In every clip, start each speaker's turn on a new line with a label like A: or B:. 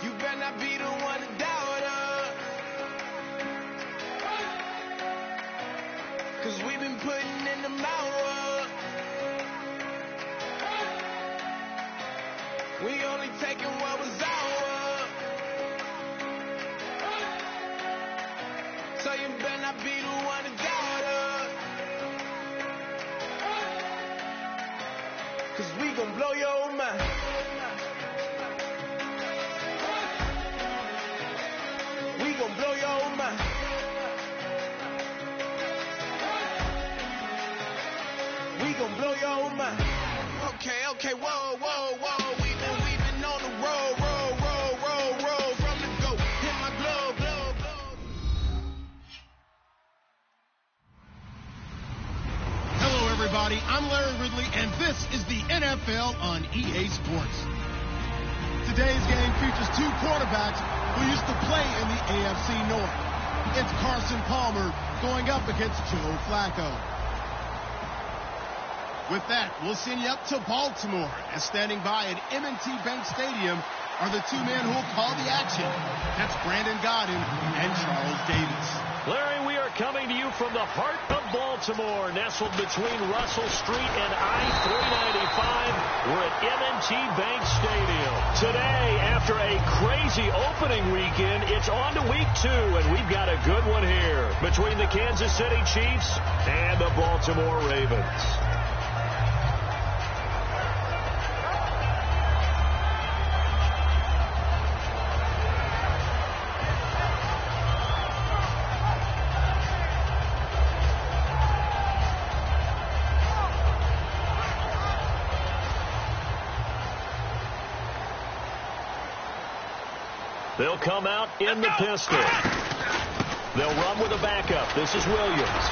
A: You better not be the one to doubt us. 'Cause we've been putting in the hours. We only taking what was ours. So you better not be the one to doubt us. 'Cause we gon' blow your mind. We gon' blow your mind. We gon' blow your mind. Okay, whoa. We've been on the road, from the go. Hit my glove.
B: Hello, everybody. I'm Larry Ridley, and this is the NFL on EA Sports. Today's game features two quarterbacks who used to play in the AFC North. It's Carson Palmer going up against Joe Flacco. With that, we'll send you up to Baltimore, and standing by at M&T Bank Stadium are the two men who will call the action. That's Brandon Godden and Charles Davis.
C: Larry, we are coming to you from the heart of Baltimore, nestled between Russell Street and I-395. We're at M&T Bank Stadium. Today, after a crazy opening weekend, it's on to week 2, and we've got a good one here between the Kansas City Chiefs and the Baltimore Ravens. They'll come out in the pistol. They'll run with a backup. This is Williams.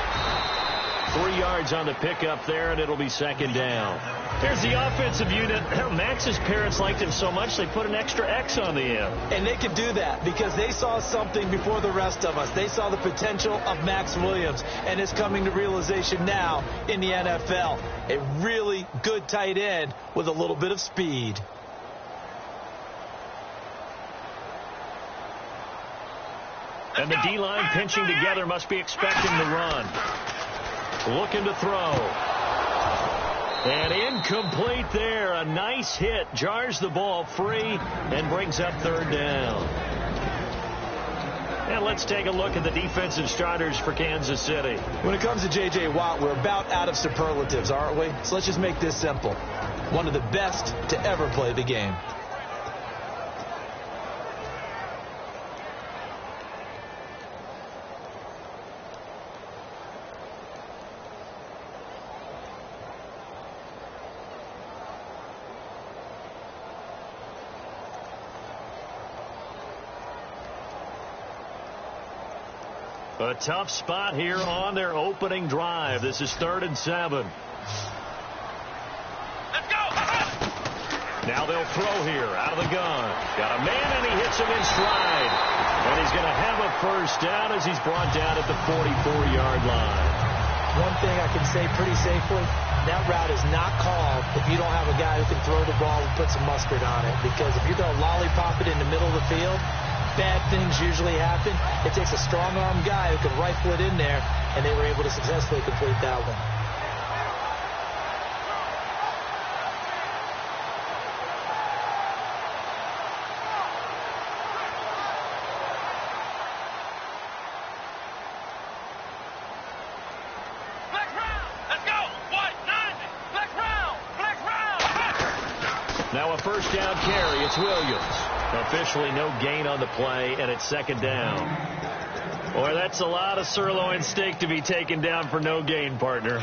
C: 3 yards on the pickup there, and it'll be second down.
D: Here's the offensive unit. Max's parents liked him so much they put an extra X on the end.
E: And they could do that because they saw something before the rest of us. They saw the potential of Max Williams, and it's coming to realization now in the NFL. A really good tight end with a little bit of speed.
D: And the D-line pinching together, must be expecting the run. Looking to throw. And incomplete there. A nice hit. Jars the ball free and brings up third down. And let's take a look at the defensive starters for Kansas City.
E: When it comes to J.J. Watt, we're about out of superlatives, aren't we? So let's just make this simple. One of the best to ever play the game.
D: A tough spot here on their opening drive. This is 3rd and 7.
A: Let's go!
D: Now they'll throw here out of the gun. Got a man, and he hits him in stride. And he's going to have a first down as he's brought down at the 44-yard line.
E: One thing I can say pretty safely, that route is not called if you don't have a guy who can throw the ball and put some mustard on it. Because if you're going to lollipop it in the middle of the field, bad things usually happen. It takes a strong-arm guy who can rifle it in there, and they were able to successfully complete that one.
D: first down carry. It's Williams. Officially no gain on the play, and it's second down. Boy, that's a lot of sirloin steak to be taken down for no gain, partner.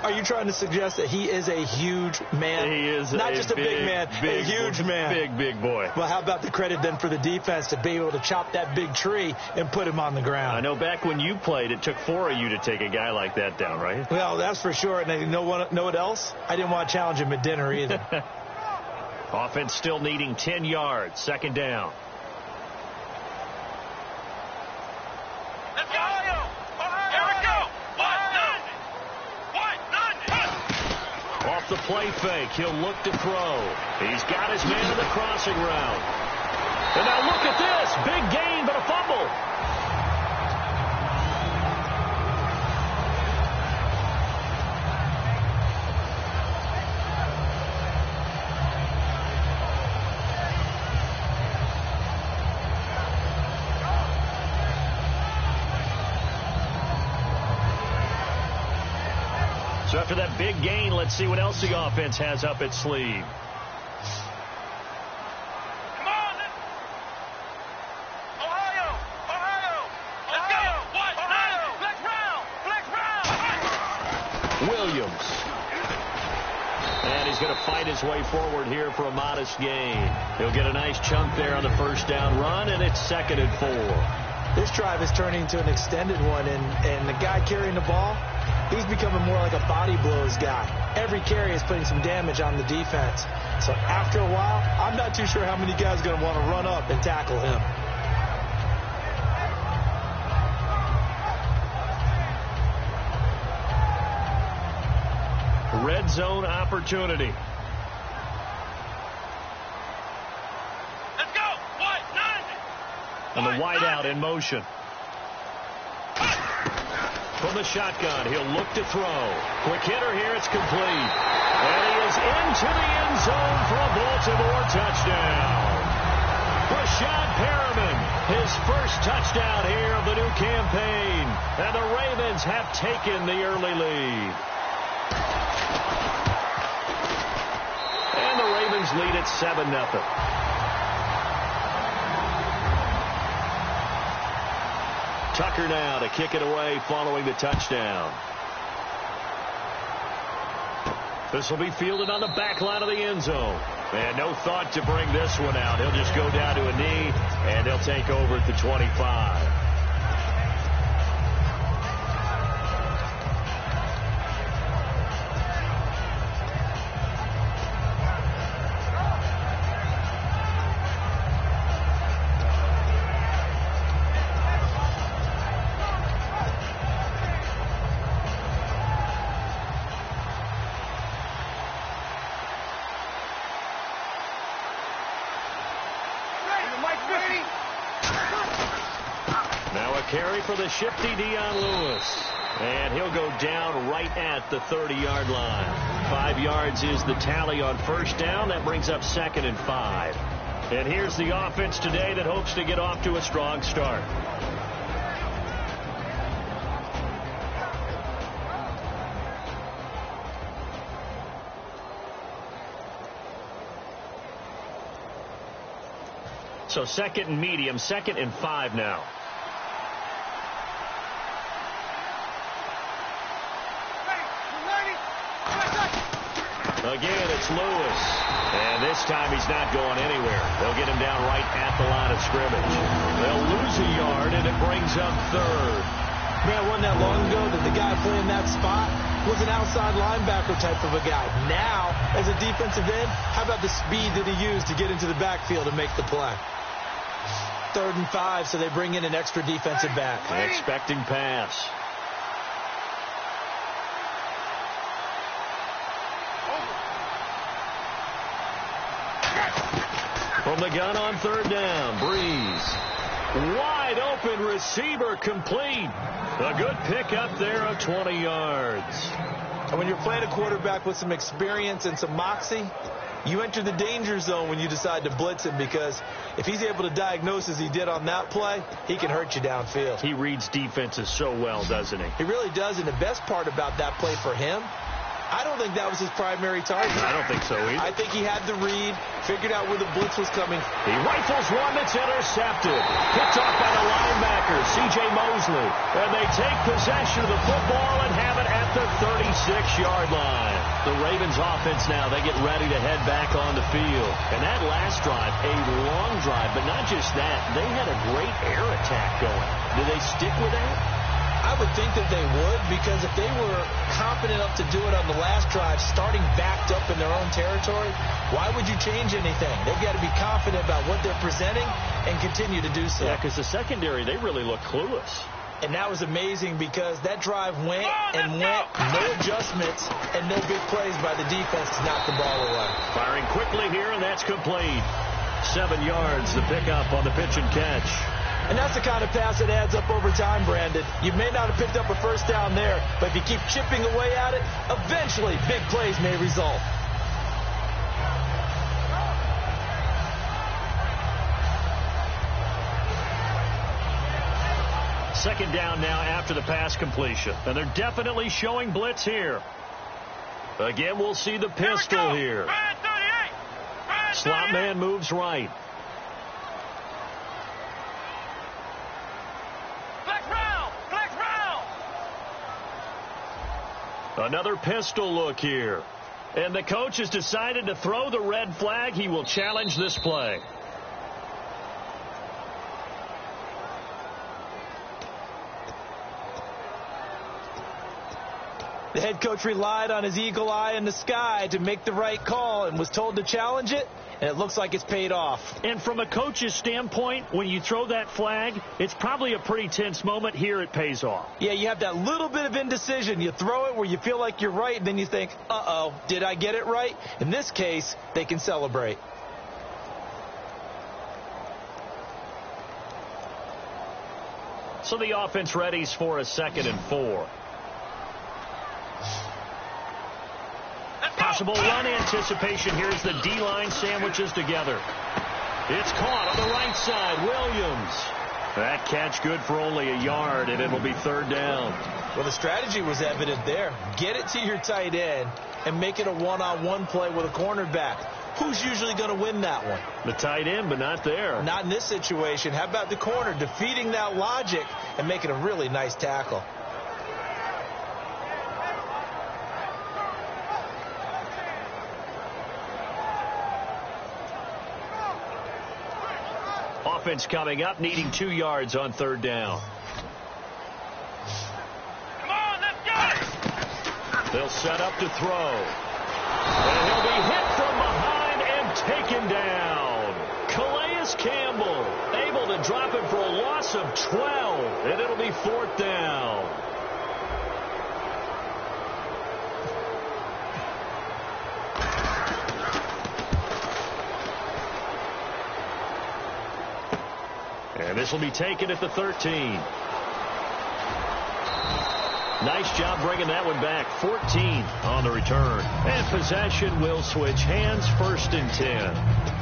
E: Are you trying to suggest that he is a huge man?
D: He is
E: not just a big man, a huge man.
D: Big boy.
E: Well, how about the credit then for the defense to be able to chop that big tree and put him on the ground?
D: I know back when you played, it took 4 of you to take a guy like that down, right?
E: Well, that's for sure. And you know what else? I didn't want to challenge him at dinner either.
D: Offense still needing 10 yards. Second down. Off the play fake, he'll look to throw. He's got his man in the crossing route. And now look at this. Big gain, but a fumble. So after that big gain, let's see what else the offense has up its sleeve.
A: Come on. Ohio. Let's go. Ohio. Flex round.
D: Williams. And he's going to fight his way forward here for a modest gain. He'll get a nice chunk there on the first down run, and it's 2nd and 4.
E: This drive is turning into an extended one, and the guy carrying the ball, he's becoming more like a body blows guy. Every carry is putting some damage on the defense. So after a while, I'm not too sure how many guys are going to want to run up and tackle him.
D: Red zone opportunity.
A: Let's go.
D: And the wideout in motion. From the shotgun, he'll look to throw. Quick hitter here, it's complete. And he is into the end zone for a Baltimore touchdown. Rashad Perriman, his first touchdown here of the new campaign. And the Ravens have taken the early lead. And the Ravens lead at 7-0. Tucker now to kick it away following the touchdown. This will be fielded on the back line of the end zone. And no thought to bring this one out. He'll just go down to a knee, and he'll take over at the 25. Carry for the shifty Dion Lewis. And he'll go down right at the 30-yard line. 5 yards is the tally on first down. That brings up 2nd and 5. And here's the offense today that hopes to get off to a strong start. So 2nd and medium, 2nd and 5 now. Again, it's Lewis. And this time he's not going anywhere. They'll get him down right at the line of scrimmage. They'll lose a yard, and it brings up 3rd.
E: Man, wasn't that long ago that the guy playing that spot was an outside linebacker type of a guy. Now, as a defensive end, how about the speed that he used to get into the backfield and make the play? 3rd and 5, so they bring in an extra defensive back.
D: Expecting pass. From the gun on 3rd down, Breeze. Wide open receiver complete. A good pickup there of 20 yards.
E: And when you're playing a quarterback with some experience and some moxie, you enter the danger zone when you decide to blitz him, because if he's able to diagnose as he did on that play, he can hurt you downfield.
D: He reads defenses so well, doesn't he?
E: He really does, and the best part about that play for him I don't think that was his primary target.
D: I don't think so either.
E: I think he had the read, figured out where the blitz was coming.
D: He rifles one that's intercepted. Picked off by the linebacker, C.J. Mosley. And they take possession of the football and have it at the 36-yard line. The Ravens offense now, they get ready to head back on the field. And that last drive, a long drive, but not just that. They had a great air attack going. Do they stick with that?
E: I would think that they would, because if they were confident enough to do it on the last drive, starting backed up in their own territory, why would you change anything? They've got to be confident about what they're presenting and continue to do so.
D: Yeah, because the secondary, they really look clueless.
E: And that was amazing because that drive went and went, no adjustments, and no big plays by the defense to knock the ball away.
D: Firing quickly here, and that's complete. 7 yards, the pickup on the pitch and catch.
E: And that's the kind of pass that adds up over time, Brandon. You may not have picked up a first down there, but if you keep chipping away at it, eventually big plays may result.
D: Second down now after the pass completion. And they're definitely showing blitz here. Again, we'll see the pistol here. Slot man moves right. Another pistol look here. And the coach has decided to throw the red flag. He will challenge this play.
E: The head coach relied on his eagle eye in the sky to make the right call and was told to challenge it, and it looks like it's paid off.
D: And from a coach's standpoint, when you throw that flag, it's probably a pretty tense moment. Here it pays off.
E: Yeah, you have that little bit of indecision. You throw it where you feel like you're right, and then you think, uh-oh, did I get it right? In this case, they can celebrate.
D: So the offense readies for a 2nd and 4. Possible run anticipation. Here's the D-line sandwiches together. It's caught on the right side. Williams. That catch good for only a yard, and it'll be 3rd down.
E: Well, the strategy was evident there. Get it to your tight end and make it a one-on-one play with a cornerback. Who's usually going to win that one?
D: The tight end, but not there.
E: Not in this situation. How about the corner defeating that logic and making a really nice tackle?
D: Offense coming up, needing 2 yards on 3rd down.
A: Come on, let's go!
D: They'll set up to throw. And he'll be hit from behind and taken down. Calais Campbell able to drop him for a loss of 12, and it'll be 4th down. And this will be taken at the 13. Nice job bringing that one back. 14 on the return. And possession will switch hands, 1st and 10.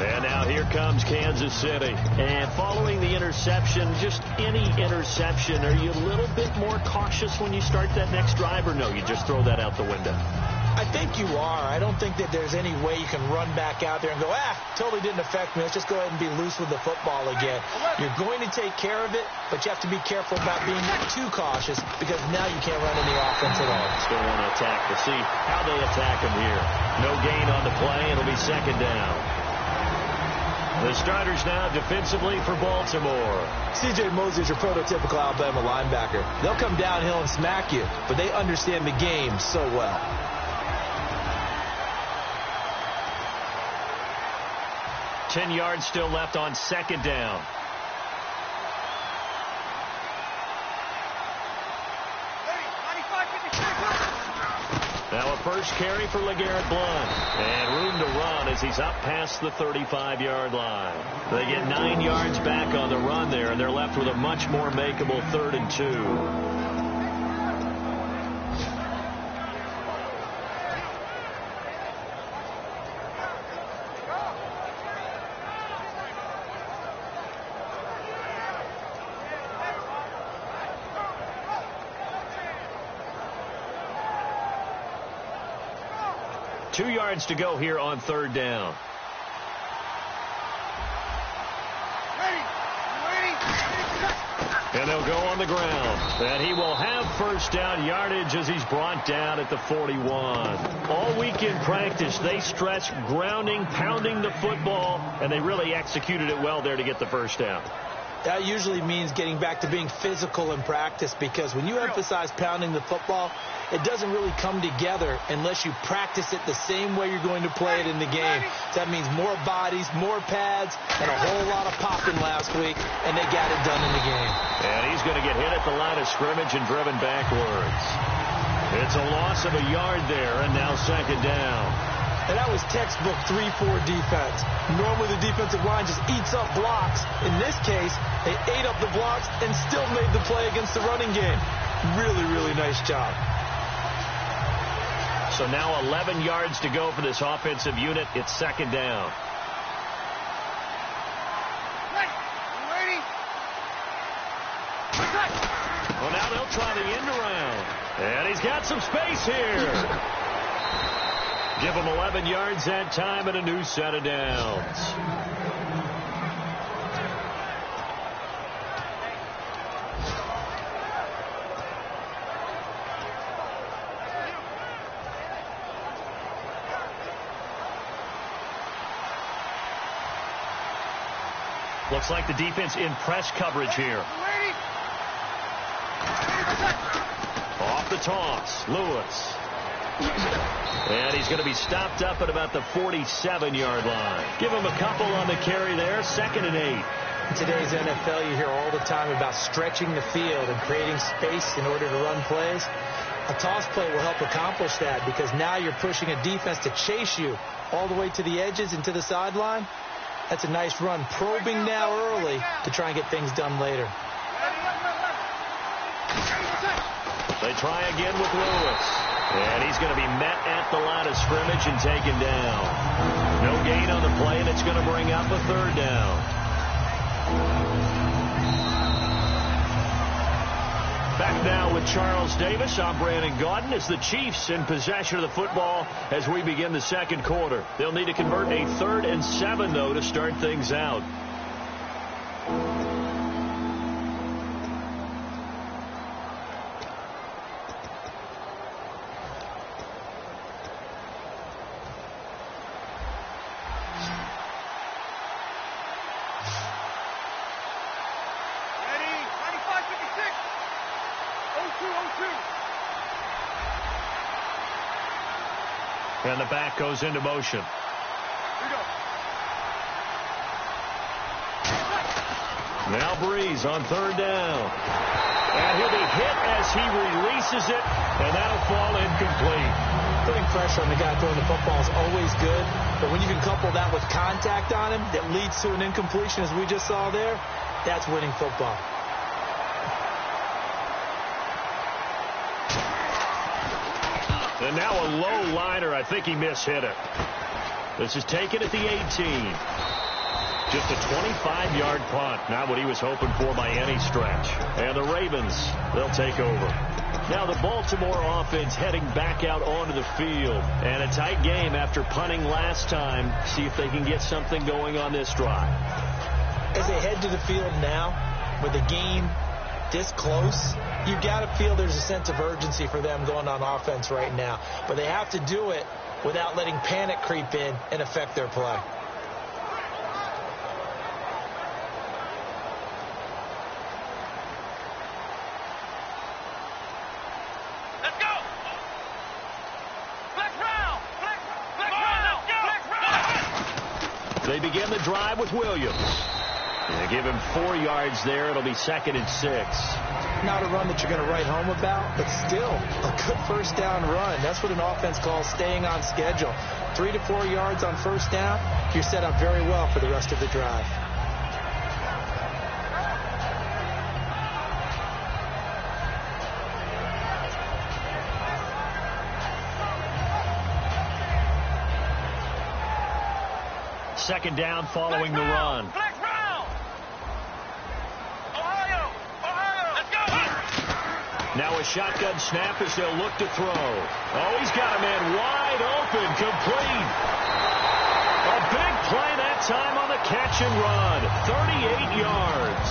D: And now here comes Kansas City. And following the interception, just any interception, are you a little bit more cautious when you start that next drive, or no, you just throw that out the window?
E: I think you are. I don't think that there's any way you can run back out there and go, totally didn't affect me. Let's just go ahead and be loose with the football again. You're going to take care of it, but you have to be careful about being too cautious because now you can't run any offense at all.
D: Still want to attack. We'll see how they attack him here. No gain on the play. It'll be 2nd down. The starters now defensively for Baltimore.
E: C.J. Mosley is your prototypical Alabama linebacker. They'll come downhill and smack you, but they understand the game so well.
D: Ten yards still left on 2nd down. Now a first carry for LeGarrette Blount. And room to run as he's up past the 35-yard line. They get 9 yards back on the run there, and they're left with a much more makeable 3rd and 2.
C: 2 yards to go here on 3rd down. And they'll go on the ground. And he will have 1st down yardage as he's brought down at the 41. All week in practice, they stressed grounding, pounding the football, and they really executed it well there to get the 1st down.
E: That usually means getting back to being physical in practice, because when you emphasize pounding the football, it doesn't really come together unless you practice it the same way you're going to play it in the game. So that means more bodies, more pads, and a whole lot of popping last week, and they got it done in the game.
C: And he's going to get hit at the line of scrimmage and driven backwards. It's a loss of a yard there, and now 2nd down.
E: And that was textbook 3-4 defense. Normally the defensive line just eats up blocks. In this case, they ate up the blocks and still made the play against the running game. Really, really nice job.
C: So now 11 yards to go for this offensive unit. It's 2nd down. Well, now they'll try the end around. And he's got some space here. Give him 11 yards that time and a new set of downs. Looks like the defense in press coverage here. Off the toss, Lewis. And he's going to be stopped up at about the 47-yard line. Give him a couple on the carry there. 2nd and 8.
E: In today's NFL, you hear all the time about stretching the field and creating space in order to run plays. A toss play will help accomplish that, because now you're pushing a defense to chase you all the way to the edges and to the sideline. That's a nice run, probing now early to try and get things done later.
C: They try again with Lewis. And he's going to be met at the line of scrimmage and taken down. No gain on the play, and it's going to bring up a 3rd down. Back now with Charles Davis. I'm Brandon Gaudin. As the Chiefs in possession of the football as we begin the 2nd quarter. They'll need to convert a 3rd and 7, though, to start things out. And the back goes into motion. Now Breeze on 3rd down. And he'll be hit as he releases it, and that'll fall incomplete.
E: Putting pressure on the guy throwing the football is always good, but when you can couple that with contact on him that leads to an incompletion, as we just saw there, that's winning football.
C: And now a low liner. I think he mishit it. This is taken at the 18. Just a 25-yard punt. Not what he was hoping for by any stretch. And the Ravens, they'll take over. Now the Baltimore offense heading back out onto the field. And a tight game after punting last time. See if they can get something going on this drive.
E: As they head to the field now, with the game this close, you've got to feel there's a sense of urgency for them going on offense right now. But they have to do it without letting panic creep in and affect their play.
A: Let's go! Flex round!
C: They begin the drive with Williams. They give him 4 yards there. It'll be 2nd and 6.
E: Not a run that you're going to write home about, but still a good 1st down run. That's what an offense calls staying on schedule. 3 to 4 yards on 1st down, you're set up very well for the rest of the drive.
C: Second down following the run. Now a shotgun snap as they'll look to throw. Oh, he's got a man wide open, complete. A big play that time on the catch and run. 38 yards.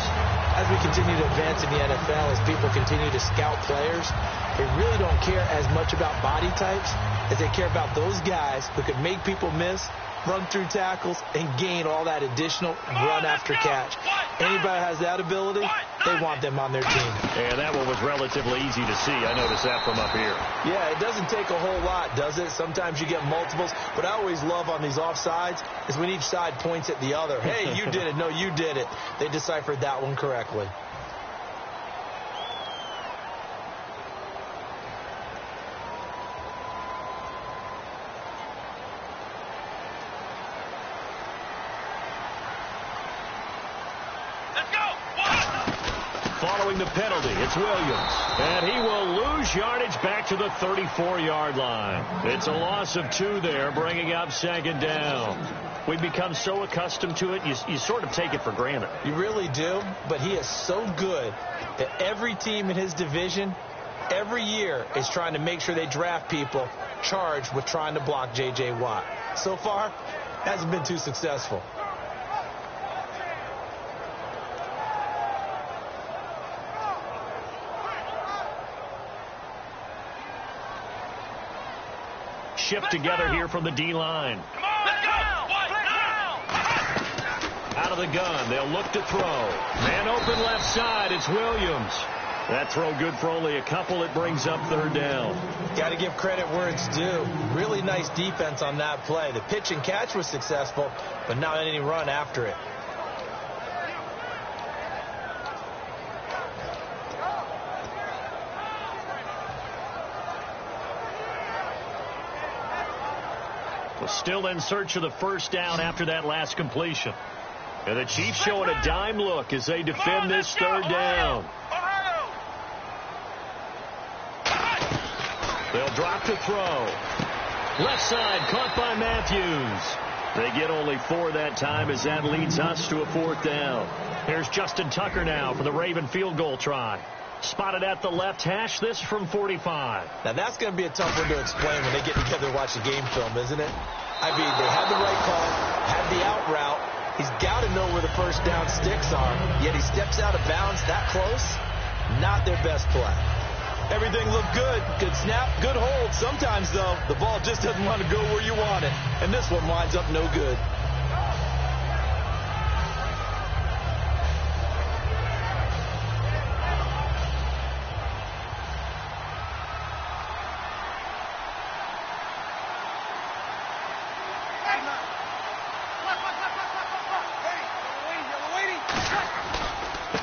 E: As we continue to advance in the NFL, as people continue to scout players, they really don't care as much about body types as they care about those guys who can make people miss, run through tackles, and gain all that additional run after catch. Anybody has that ability, they want them on their team.
C: And that one was relatively easy to see. I noticed that from up here.
E: Yeah, it doesn't take a whole lot, does it? Sometimes you get multiples. What I always love on these offsides is when each side points at the other. Hey, you did it. No, you did it. They deciphered that one correctly.
C: Following the penalty, it's Williams. And he will lose yardage back to the 34-yard line. It's a loss of 2 there, bringing up second down. We've become so accustomed to it, you sort of take it for granted.
E: You really do, but he is so good that every team in his division, every year, is trying to make sure they draft people charged with trying to block J.J. Watt. So far, hasn't been too successful.
C: Shift together here from the D-line. Out of the gun, they'll look to throw. Man open left side, it's Williams. That throw good for only a couple. It brings up third down.
E: Got to give credit where it's due. Really nice defense on that play. The pitch and catch was successful, but not any run after it.
C: Still in search of the first down after that last completion. And the Chiefs showing a dime look as they defend this third down. They'll drop to throw. Left side caught by Matthews. They get only 4 that time as that leads us to a fourth down. Here's Justin Tucker now for the Raven field goal try. Spotted at the left hash, this from 45.
E: Now that's going to be a tough one to explain when they get together and watch the game film, isn't it? I mean, they had the right call, had the out route. He's got to know where the first down sticks are, yet he steps out of bounds that close. Not their best play. Everything looked good. Good snap, good hold. Sometimes, though, the ball just doesn't want to go where you want it. And this one winds up no good.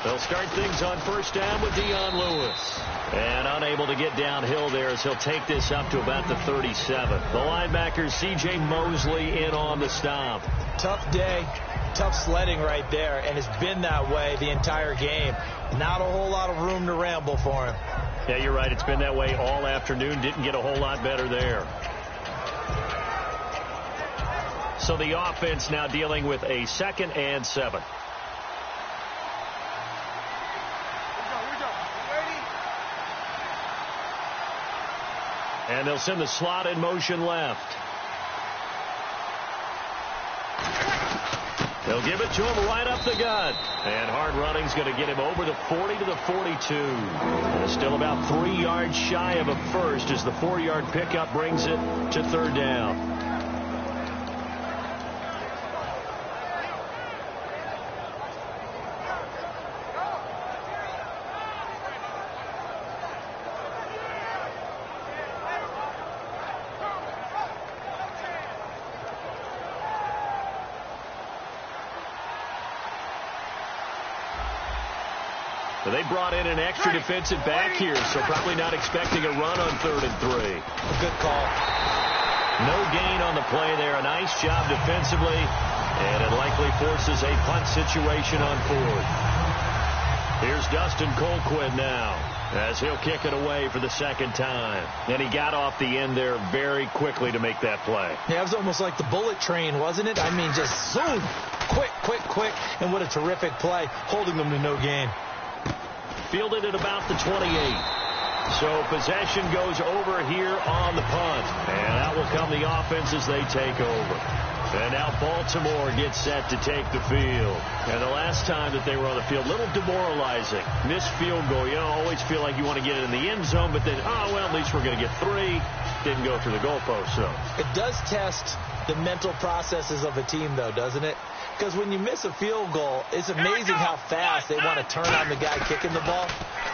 C: They'll start things on first down with Dion Lewis. And unable to get downhill there as he'll take this up to about the 37. The linebacker, C.J. Mosley, in on the stop.
E: Tough day, tough sledding right there, and it's been that way the entire game. Not a whole lot of room to ramble for him.
C: Yeah, you're right. It's been that way all afternoon. Didn't get a whole lot better there. So the offense now dealing with a 2nd and 7. And they'll send the slot in motion left. They'll give it to him right up the gut. And hard running's going to get him over the 40 to the 42. And still about 3 yards shy of a first as the 4-yard pickup brings it to third down. They brought in an extra defensive back here, so probably not expecting a run on 3rd and 3.
E: A good call.
C: No gain on the play there. A nice job defensively, and it likely forces a punt situation on 4th. Here's Dustin Colquitt now as he'll kick it away for the 2nd time. And he got off the end there very quickly to make that play.
E: Yeah, it was almost like the bullet train, wasn't it? I mean, just zoom, quick, and what a terrific play, holding them to no gain.
C: Fielded at about the 28.
D: So possession goes over here on the punt. And out will come the offense as they take over. And now Baltimore gets set to take the field. And the last time that they were on the field, a little demoralizing. Missed field goal. You always feel like you want to get it in the end zone, but then, well, at least we're going to get 3. Didn't go through the goalpost, though.
E: It does test the mental processes of a team, though, doesn't it? Because when you miss a field goal, it's amazing how fast they want to turn on the guy kicking the ball.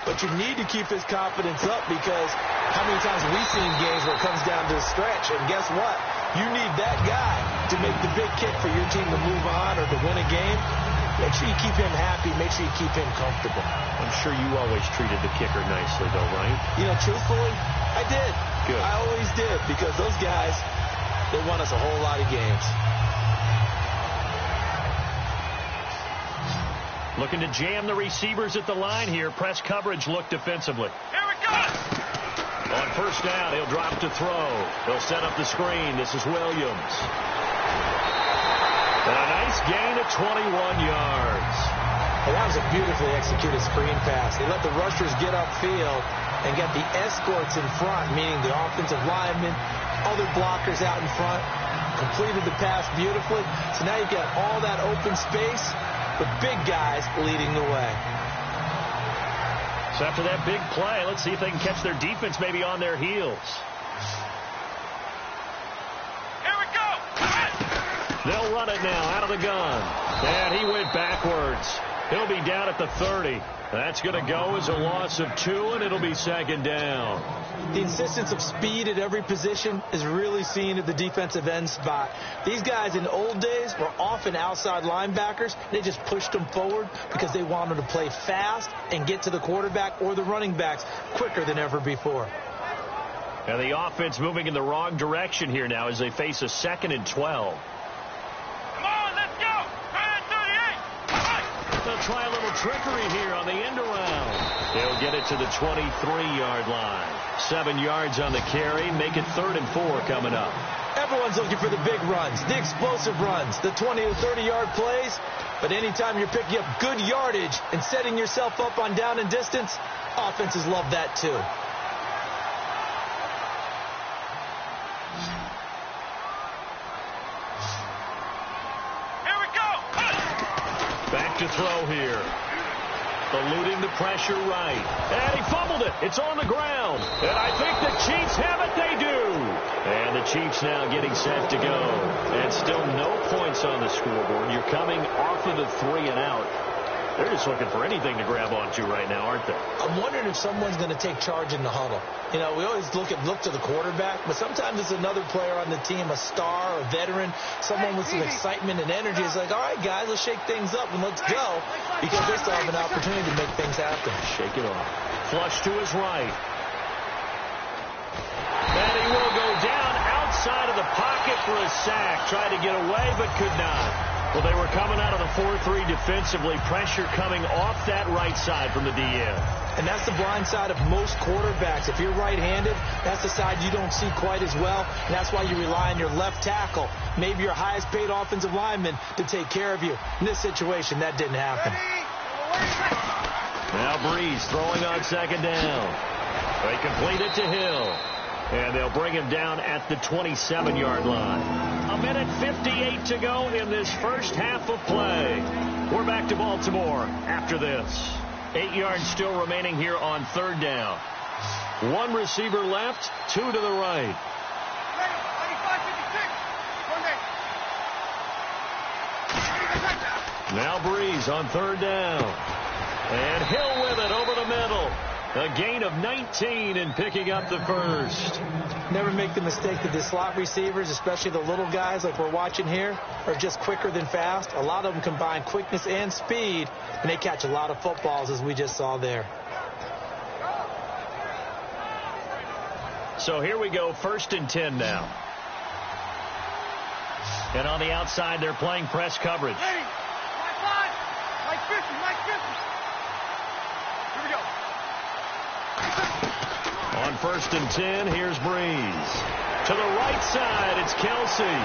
E: But you need to keep his confidence up, because how many times have we seen games where it comes down to a stretch, and guess what? You need that guy to make the big kick for your team to move on or to win a game. Make sure you keep him happy. Make sure you keep him comfortable.
D: I'm sure you always treated the kicker nicely, though, right?
E: You know, truthfully, I did.
D: Good.
E: I always did, because those guys, they won us a whole lot of games.
D: Looking to jam the receivers at the line here. Press coverage look defensively.
A: Here we go.
D: On first down, he'll drop to throw. He'll set up the screen. This is Williams. And a nice gain of 21 yards.
E: Well, that was a beautifully executed screen pass. They let the rushers get upfield and get the escorts in front, meaning the offensive linemen, other blockers out in front, completed the pass beautifully. So now you've got all that open space with big guys leading the way.
D: So after that big play, let's see if they can catch their defense maybe on their heels.
A: Here we go.
D: They'll run it now out of the gun. And he went backwards. He'll be down at the 30. That's going to go as a loss of 2, and it'll be second down.
E: The insistence of speed at every position is really seen at the defensive end spot. These guys in the old days were often outside linebackers. They just pushed them forward because they wanted to play fast and get to the quarterback or the running backs quicker than ever before.
D: And the offense moving in the wrong direction here now as they face a 2nd and 12.
A: Come on, let's go. 38.
D: They'll try a little trickery here on the end around. They'll get it to the 23-yard line. 7 yards on the carry. Make it 3rd and 4 coming up.
E: Everyone's looking for the big runs, the explosive runs, the 20 to 30-yard plays. But anytime you're picking up good yardage and setting yourself up on down and distance, offenses love that too.
A: Here we go.
D: Back to throw here. Eluding the pressure right. And he fumbled it. It's on the ground. And I think the Chiefs have it. They do. And the Chiefs now getting set to go. And still no points on the scoreboard. You're coming off of the 3 and out. They're just looking for anything to grab onto right now, aren't they?
E: I'm wondering if someone's going to take charge in the huddle. You know, we always look to the quarterback, but sometimes it's another player on the team, a star, a veteran, someone with some excitement and energy. It's like, all right, guys, let's shake things up and let's go, because they still have an opportunity to make things happen.
D: Shake it off. Flush to his right. And he will go down outside of the pocket for a sack. Tried to get away, but could not. Well, they were coming out of the 4-3 defensively. Pressure coming off that right side from the DN.
E: And that's the blind side of most quarterbacks. If you're right-handed, that's the side you don't see quite as well. And that's why you rely on your left tackle, maybe your highest-paid offensive lineman, to take care of you. In this situation, that didn't happen.
D: Now Breeze throwing on 2nd down. They complete it to Hill. And they'll bring him down at the 27-yard line. 1:58 to go in this first half of play. We're back to Baltimore after this. 8 yards still remaining here on 3rd down. 1 receiver left, 2 to the right. Now Breeze on 3rd down. And Hill with it over the middle. A gain of 19 and picking up the first.
E: Never make the mistake that the slot receivers, especially the little guys like we're watching here, are just quicker than fast. A lot of them combine quickness and speed, and they catch a lot of footballs, as we just saw there.
D: So here we go, 1st and 10 now. And on the outside, they're playing press coverage.
A: Ready. Like 50. Here we go.
D: On 1st and 10, here's Breeze. To the right side, it's Kelsey.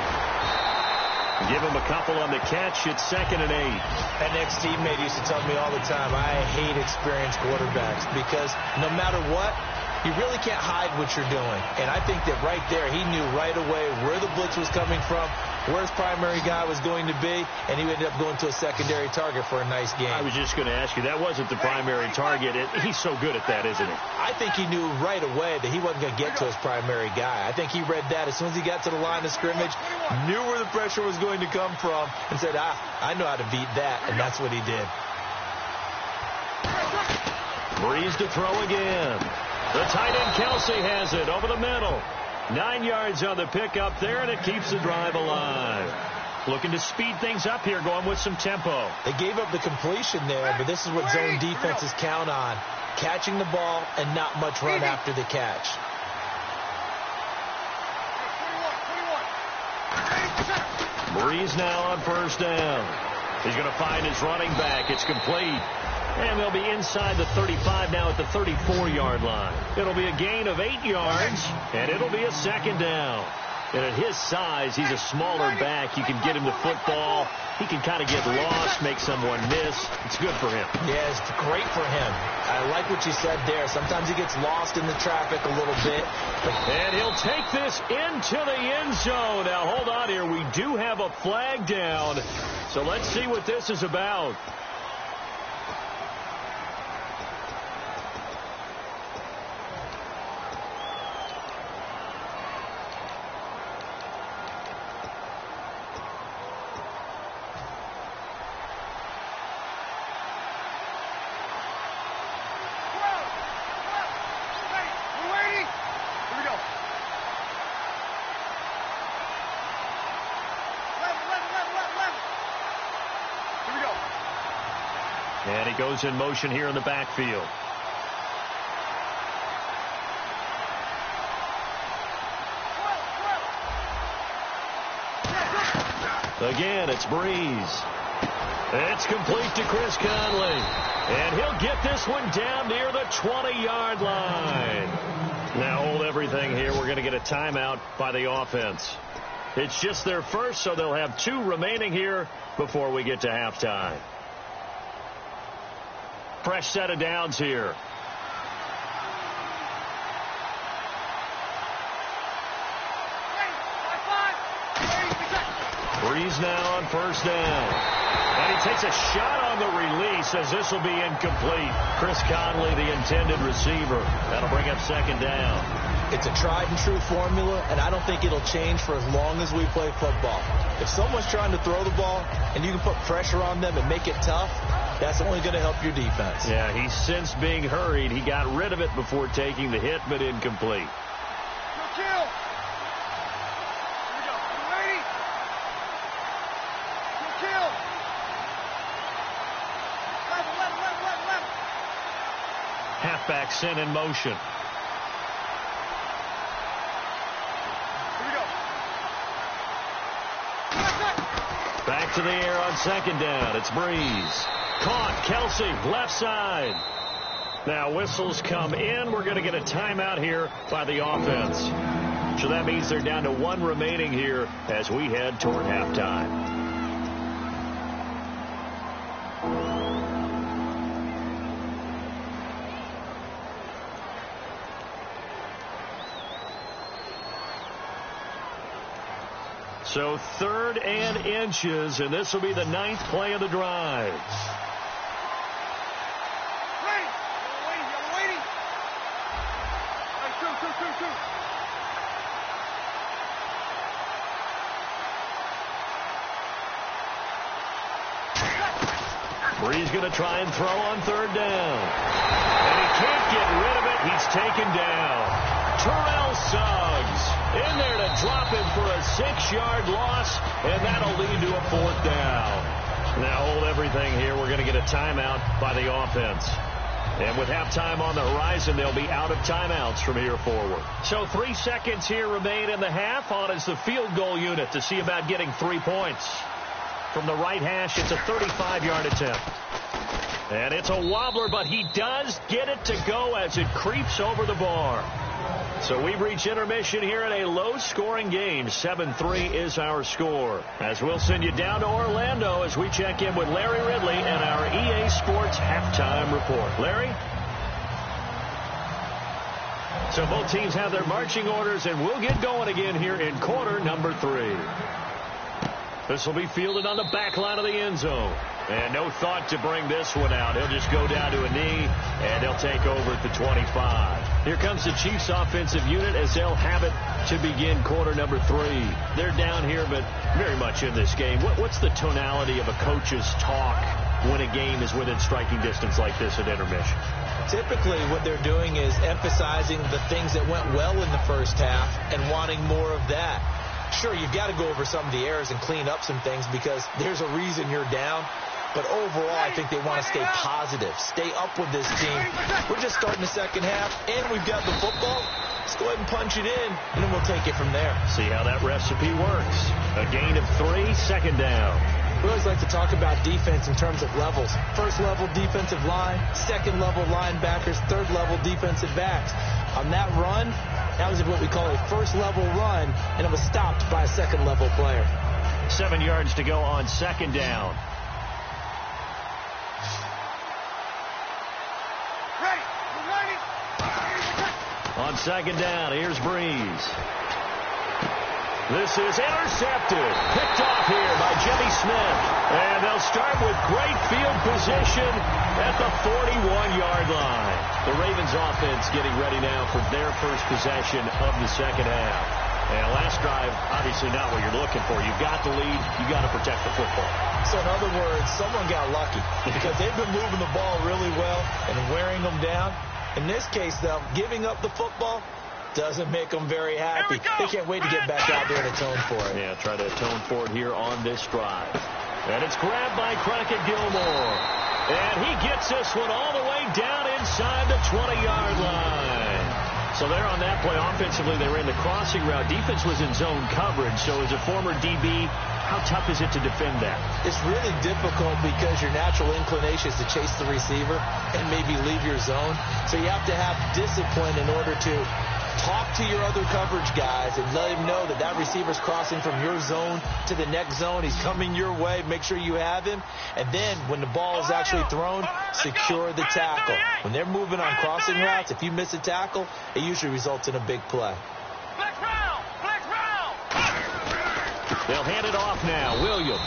D: Give him a couple on the catch. It's 2nd and 8.
E: An ex-teammate used to tell me all the time, I hate experienced quarterbacks, because no matter what, you really can't hide what you're doing. And I think that right there, he knew right away where the blitz was coming from, where his primary guy was going to be, and he ended up going to a secondary target for a nice game.
D: I was just going to ask you, that wasn't the primary target. He's so good at that, isn't he?
E: I think he knew right away that he wasn't going to get to his primary guy. I think he read that as soon as he got to the line of scrimmage, knew where the pressure was going to come from, and said, I know how to beat that, and that's what he did.
D: Breeze to throw again. The tight end Kelsey has it over the middle. 9 yards on the pickup there, and it keeps the drive alive. Looking to speed things up here, going with some tempo.
E: They gave up the completion there, but this is what zone defenses count on. Catching the ball and not much run after the catch.
D: Breeze now on first down. He's going to find his running back. It's complete. And they'll be inside the 35 now at the 34-yard line. It'll be a gain of 8 yards, and it'll be a second down. And at his size, he's a smaller back. You can get him the football. He can kind of get lost, make someone miss. It's good for him.
E: Yeah, it's great for him. I like what you said there. Sometimes he gets lost in the traffic a little bit.
D: And he'll take this into the end zone. Now, hold on here. We do have a flag down. So let's see what this is about. And he goes in motion here in the backfield. Again, it's Breeze. It's complete to Chris Conley. And he'll get this one down near the 20-yard line. Now hold everything here. We're going to get a timeout by the offense. It's just their first, so they'll have 2 remaining here before we get to halftime. Fresh set of downs here. Breeze now on first down. And he takes a shot on the release as this will be incomplete. Chris Conley, the intended receiver. That'll bring up second down.
E: It's a tried and true formula, and I don't think it'll change for as long as we play football. If someone's trying to throw the ball and you can put pressure on them and make it tough, that's only going to help your defense.
D: Yeah, he's since being hurried. He got rid of it before taking the hit, but incomplete. Halfback sent in motion. Back to the air on second down. It's Breeze. Caught. Kelsey, left side. Now whistles come in. We're going to get a timeout here by the offense. So that means they're down to 1 remaining here as we head toward halftime. So 3rd and inches, and this will be the 9th play of the drive. Breeze going to try and throw on 3rd down. And he can't get rid of it. He's taken down. Terrell Suggs in there to drop him for a 6-yard loss, and that'll lead to a 4th down. Now hold everything here. We're going to get a timeout by the offense. And with halftime on the horizon, they'll be out of timeouts from here forward. So 3 seconds here remain in the half. On is the field goal unit to see about getting 3 points. From the right hash, it's a 35-yard attempt. And it's a wobbler, but he does get it to go as it creeps over the bar. So we've reached intermission here in a low-scoring game. 7-3 is our score. As we'll send you down to Orlando as we check in with Larry Ridley and our EA Sports halftime report. Larry?
C: So both teams have their marching orders, and we'll get going again here in quarter number 3. This will be fielded on the back line of the end zone. And no thought to bring this one out. He'll just go down to a knee, and they'll take over at the 25. Here comes the Chiefs offensive unit as they'll have it to begin quarter number 3. They're down here, but very much in this game. What's the tonality of a coach's talk when a game is within striking distance like this at intermission?
E: Typically, what they're doing is emphasizing the things that went well in the first half and wanting more of that. Sure, you've got to go over some of the errors and clean up some things because there's a reason you're down. But overall, I think they want to stay positive, stay up with this team. We're just starting the second half, and we've got the football. Let's go ahead and punch it in, and then we'll take it from there.
C: See how that recipe works. A gain of 3, second down.
E: We always like to talk about defense in terms of levels. First level defensive line, second level linebackers, third level defensive backs. On that run, that was what we call a first level run, and it was stopped by a second level player.
C: 7 yards to go on second down. On second down, here's Breeze. This is intercepted. Picked off here by Jimmy Smith. And they'll start with great field position at the 41-yard line. The Ravens offense getting ready now for their first possession of the second half. And last drive, obviously not what you're looking for. You've got the lead. You've got to protect the football.
E: So in other words, someone got lucky because they've been moving the ball really well and wearing them down. In this case, though, giving up the football doesn't make them very happy. They can't wait to get back out there and atone for it.
C: Yeah, try to atone for it here on this drive. And it's grabbed by Crockett Gilmore. And he gets this one all the way down inside the 20-yard line. So there on that play, offensively, they ran the crossing route. Defense was in zone coverage. So as a former DB, how tough is it to defend that?
E: It's really difficult because your natural inclination is to chase the receiver and maybe leave your zone. So you have to have discipline in order to talk to your other coverage guys and let him know that that receiver's crossing from your zone to the next zone. He's coming your way. Make sure you have him. And then when the ball is actually thrown, secure the tackle. When they're moving on crossing routes, if you miss a tackle, it usually results in a big play.
C: They'll hand it off now. Williams.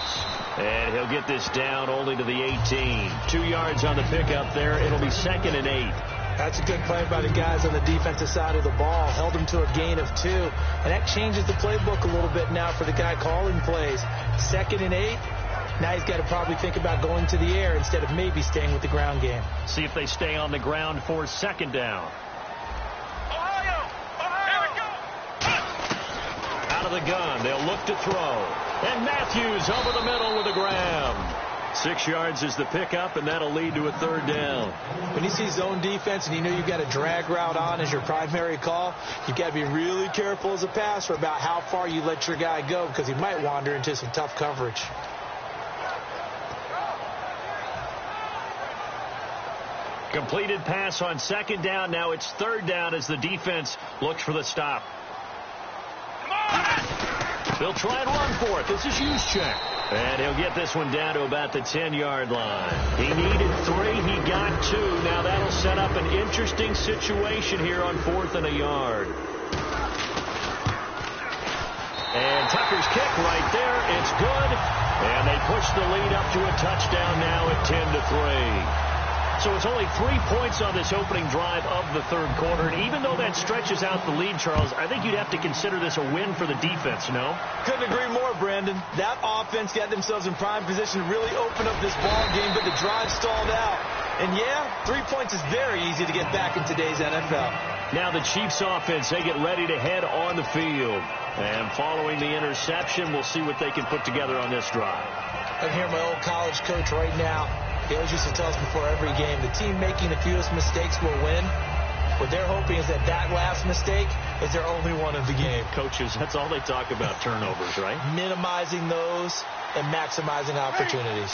C: And he'll get this down only to the 18. 2 yards on the pickup there. It'll be 2nd and 8.
E: That's a good play by the guys on the defensive side of the ball. Held them to a gain of 2. And that changes the playbook a little bit now for the guy calling plays. 2nd and 8. Now he's got to probably think about going to the air instead of maybe staying with the ground game.
C: See if they stay on the ground for second down. Out of the gun. They'll look to throw. And Matthews over the middle with a grab. 6 yards is the pickup, and that'll lead to a 3rd down.
E: When you see zone defense and you know you've got a drag route on as your primary call, you've got to be really careful as a passer about how far you let your guy go because he might wander into some tough coverage.
C: Completed pass on second down. Now it's 3rd down as the defense looks for the stop. They'll try and run for it. This is Juszczyk. And he'll get this one down to about the 10-yard line. He needed 3. He got 2. Now that'll set up an interesting situation here on 4th and a yard. And Tucker's kick right there. It's good. And they push the lead up to a touchdown now at 10-3. So it's only 3 points on this opening drive of the 3rd quarter. And even though that stretches out the lead, Charles, I think you'd have to consider this a win for the defense, no?
E: Couldn't agree more, Brandon. That offense got themselves in prime position to really open up this ball game, but the drive stalled out. And, yeah, 3 points is very easy to get back in today's NFL.
C: Now the Chiefs offense, they get ready to head on the field. And following the interception, we'll see what they can put together on this drive.
E: I hear my old college coach right now. He always used to tell us before every game, the team making the fewest mistakes will win. What they're hoping is that that last mistake is their only one of the game.
C: Coaches, that's all they talk about, turnovers, right?
E: Minimizing those and maximizing opportunities.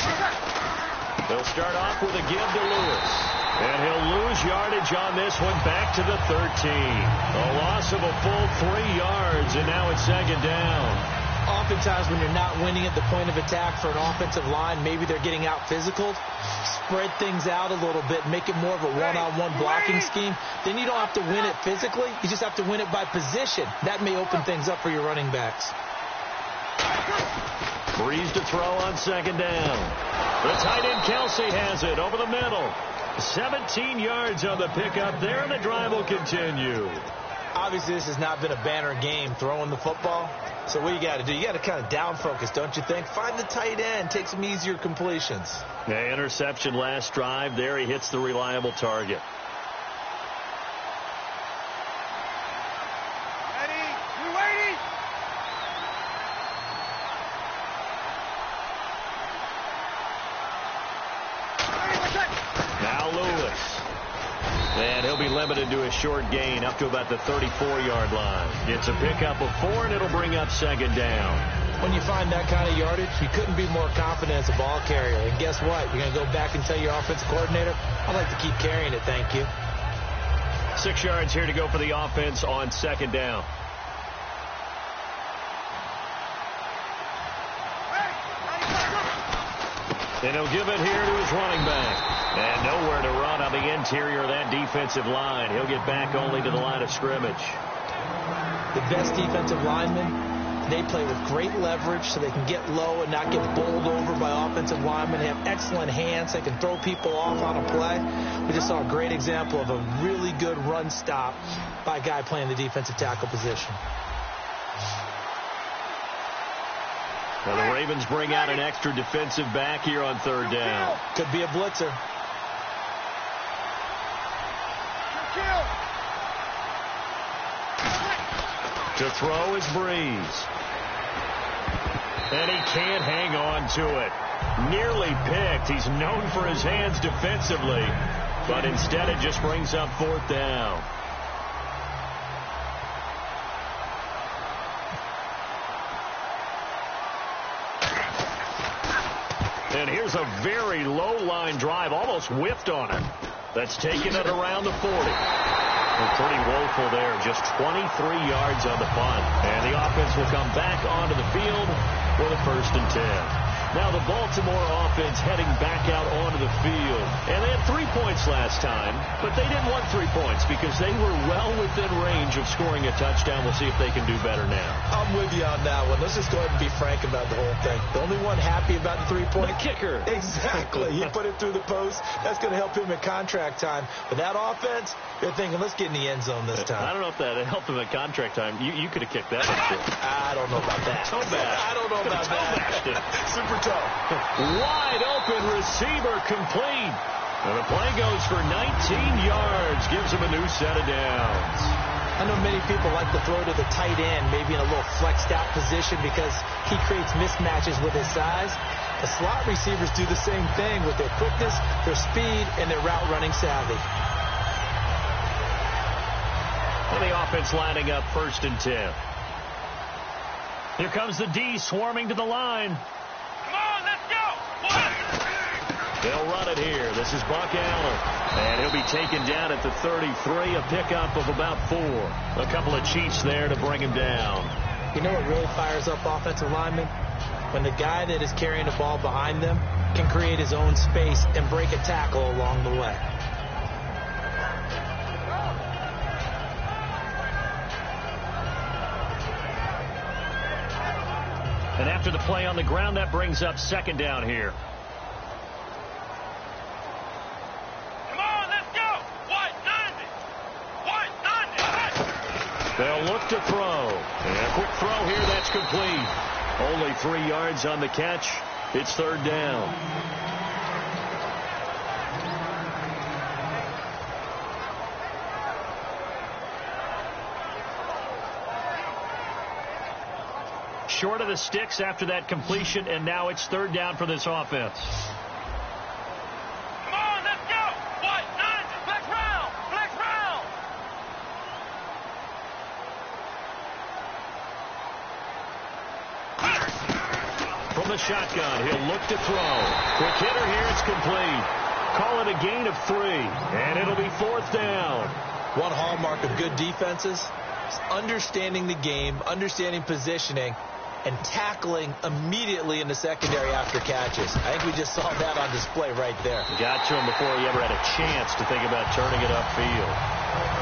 C: They'll start off with a give to Lewis. And he'll lose yardage on this one back to the 13. A loss of a full 3 yards, and now it's 2nd down.
E: Oftentimes when you're not winning at the point of attack for an offensive line, maybe they're getting out physical, spread things out a little bit, make it more of a one-on-one blocking scheme. Then you don't have to win it physically. You just have to win it by position. That may open things up for your running backs.
C: Breeze to throw on second down. The tight end Kelsey has it over the middle. 17 yards on the pickup there, and the drive will continue.
E: Obviously, this has not been a banner game throwing the football. So what you got to do, you got to kind of down focus, don't you think? Find the tight end, take some easier completions.
C: Yeah, interception last drive. There he hits the reliable target.
A: Ready? You ready?
C: Now Lewis. And he'll be limited to a short gain up to about the 34-yard line. It's a pickup of 4, and it'll bring up second down.
E: When you find that kind of yardage, you couldn't be more confident as a ball carrier. And guess what? You're going to go back and tell your offensive coordinator, I'd like to keep carrying it, thank you.
C: 6 yards here to go for the offense on second down. And he'll give it here to his running back. And nowhere to run on the interior of that defensive line. He'll get back only to the line of scrimmage.
E: The best defensive linemen, they play with great leverage so they can get low and not get bowled over by offensive linemen. They have excellent hands. They can throw people off on a play. We just saw a great example of a really good run stop by a guy playing the defensive tackle position.
C: Well, the Ravens bring out an extra defensive back here on third down.
E: Could be a blitzer.
C: To throw is Breeze. And he can't hang on to it. Nearly picked. He's known for his hands defensively. But instead it just brings up fourth down. And here's a very low line drive, almost whiffed on it. That's taken it around the 40. Well, pretty woeful there, just 23 yards on the punt. And the offense will come back onto the field for the 1st and 10. Now the Baltimore offense heading back out onto the field. And they had 3 points last time, but they didn't want 3 points because they were well within range of scoring a touchdown. We'll see if they can do better now.
E: I'm with you on that one. Let's just go ahead and be frank about the whole thing. The only one happy about the 3-point.
C: The kicker.
E: Exactly. He put it through the post. That's going to help him in contract time. But that offense, they're thinking, let's get in the end zone this time.
C: I don't know if that helped him at contract time. You could have kicked that one, too.
E: I don't know about that.
C: Toe bash.
E: I don't know about that. Super toe.
C: Wide open receiver complete. And the play goes for 19 yards. Gives him a new set of downs.
E: I know many people like to throw to the tight end, maybe in a little flexed out position because he creates mismatches with his size. The slot receivers do the same thing with their quickness, their speed, and their route running savvy.
C: And the offense lining up 1st and 10. Here comes the D swarming to the line.
A: Come on, let's go.
C: They'll run it here. This is Buck Allen. And he'll be taken down at the 33, a pickup of about 4. A couple of cheats there to bring him down.
E: You know what really fires up offensive linemen? When the guy that is carrying the ball behind them can create his own space and break a tackle along the way.
C: And after the play on the ground, that brings up second down here.
A: Come on, let's go. What? 90. What? 90.
C: They'll look to throw. And a quick throw here, that's complete. Only 3 yards on the catch. It's third down. Short of the sticks after that completion, and now it's third down for this offense.
A: Come on, let's go. What? 90. Flex round. Flex round.
C: From the shotgun, he'll look to throw. Quick hitter here, it's complete. Call it a gain of 3, and it'll be fourth down.
E: One hallmark of good defenses is understanding the game, understanding positioning, and tackling immediately in the secondary after catches. I think we just saw that on display right there.
D: Got to him before he ever had a chance to think about turning it upfield.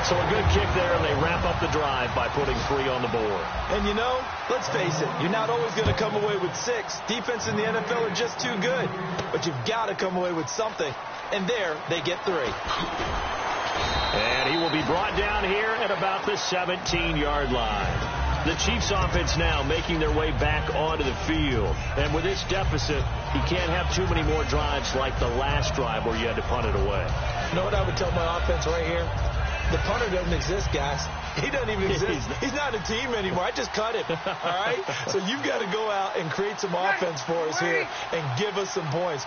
D: So a good kick there, and they wrap up the drive by putting 3 on the board.
E: And you know, let's face it, you're not always going to come away with 6. Defense in the NFL are just too good. But you've got to come away with something. And there, they get 3.
D: And he will be brought down here at about the 17-yard line. The Chiefs offense now making their way back onto the field. And with this deficit, he can't have too many more drives like the last drive where you had to punt it away.
E: You know what I would tell my offense right here? The punter doesn't exist, guys. He doesn't even exist. He's not a team anymore. I just cut him. All right? So you've got to go out and create some offense for us here and give us some points.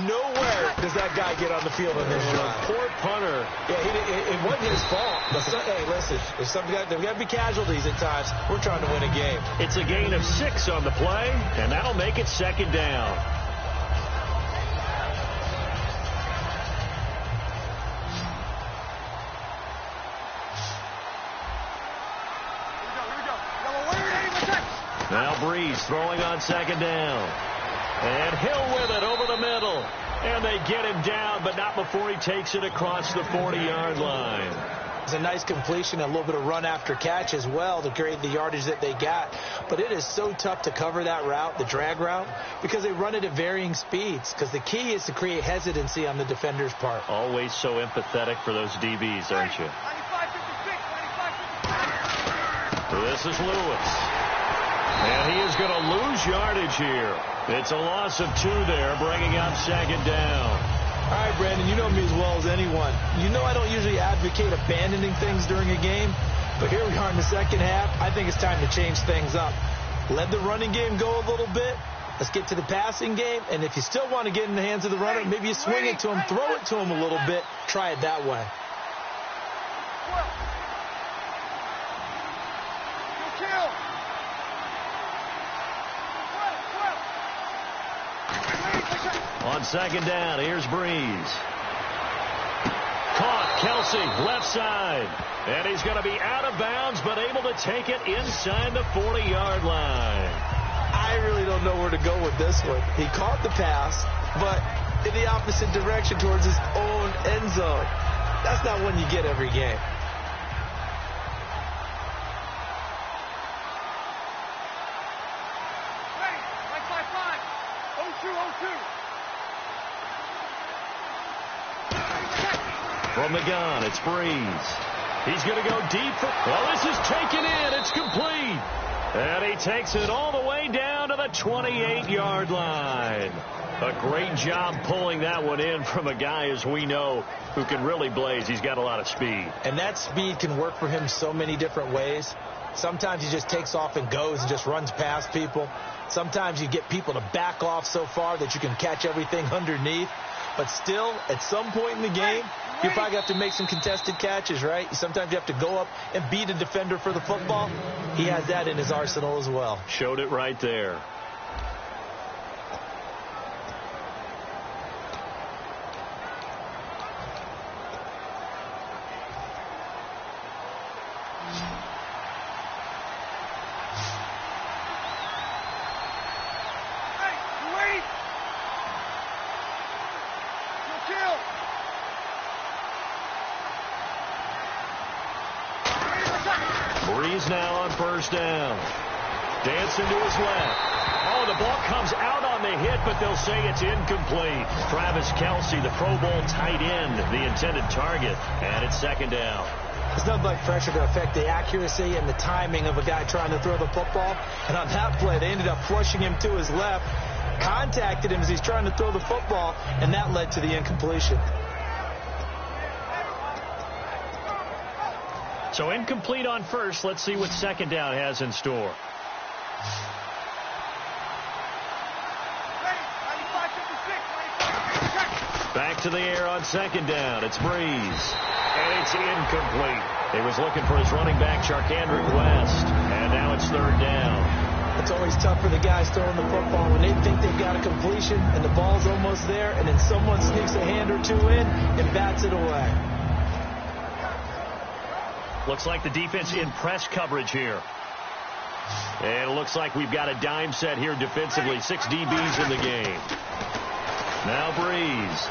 E: Nowhere does that guy get on the field in this drive.
D: Poor punter.
E: Yeah, it wasn't his fault. But hey, listen, there's got to be casualties at times. We're trying to win a game.
D: It's a gain of 6 on the play, and that'll make it 2nd down. Now Breeze throwing on 2nd down. And Hill with it over the middle. And they get him down, but not before he takes it across the 40-yard line.
E: It's a nice completion, a little bit of run after catch as well to create the yardage that they got. But it is so tough to cover that route, the drag route, because they run it at varying speeds. Because the key is to create hesitancy on the defender's part.
D: Always so empathetic for those DBs, aren't you?
A: 95-56.
D: This is Lewis. And he is going to lose yardage here. It's a loss of 2 there, bringing up 2nd down.
E: All right, Brandon, you know me as well as anyone. You know I don't usually advocate abandoning things during a game, but here we are in the second half. I think it's time to change things up. Let the running game go a little bit. Let's get to the passing game, and if you still want to get in the hands of the runner, maybe you swing it to him, throw it to him a little bit. Try it that way.
D: On 2nd down, here's Breeze. Caught, Kelsey, left side. And he's going to be out of bounds, but able to take it inside the 40-yard line.
E: I really don't know where to go with this one. He caught the pass, but in the opposite direction towards his own end zone. That's not one you get every game.
D: From the gun, it's Breeze. He's going to go deep. Well, this is taken in. It's complete. And he takes it all the way down to the 28-yard line. A great job pulling that one in from a guy, as we know, who can really blaze. He's got a lot of speed.
E: And that speed can work for him so many different ways. Sometimes he just takes off and goes and just runs past people. Sometimes you get people to back off so far that you can catch everything underneath. But still, at some point in the game, you probably have to make some contested catches, right? Sometimes you have to go up and beat a defender for the football. He has that in his arsenal as well.
D: Showed it right there. Breeze now on 1st down. Dancing to his left. Oh, the ball comes out on the hit, but they'll say it's incomplete. Travis Kelsey, the Pro Bowl tight end, the intended target, and it's 2nd down.
E: There's nothing like pressure to affect the accuracy and the timing of a guy trying to throw the football. And on that play, they ended up flushing him to his left, contacted him as he's trying to throw the football, and that led to the incompletion.
D: So incomplete on 1st. Let's see what 2nd down has in store. Back to the air on 2nd down. It's Breeze. And it's incomplete. He was looking for his running back, Charkandrick West. And now it's 3rd down.
E: It's always tough for the guys throwing the football when they think they've got a completion and the ball's almost there, and then someone sneaks a hand or two in and bats it away.
D: Looks like the defense in press coverage here.
C: And it looks like we've got a dime set here defensively. 6 DBs in the game. Now Breeze.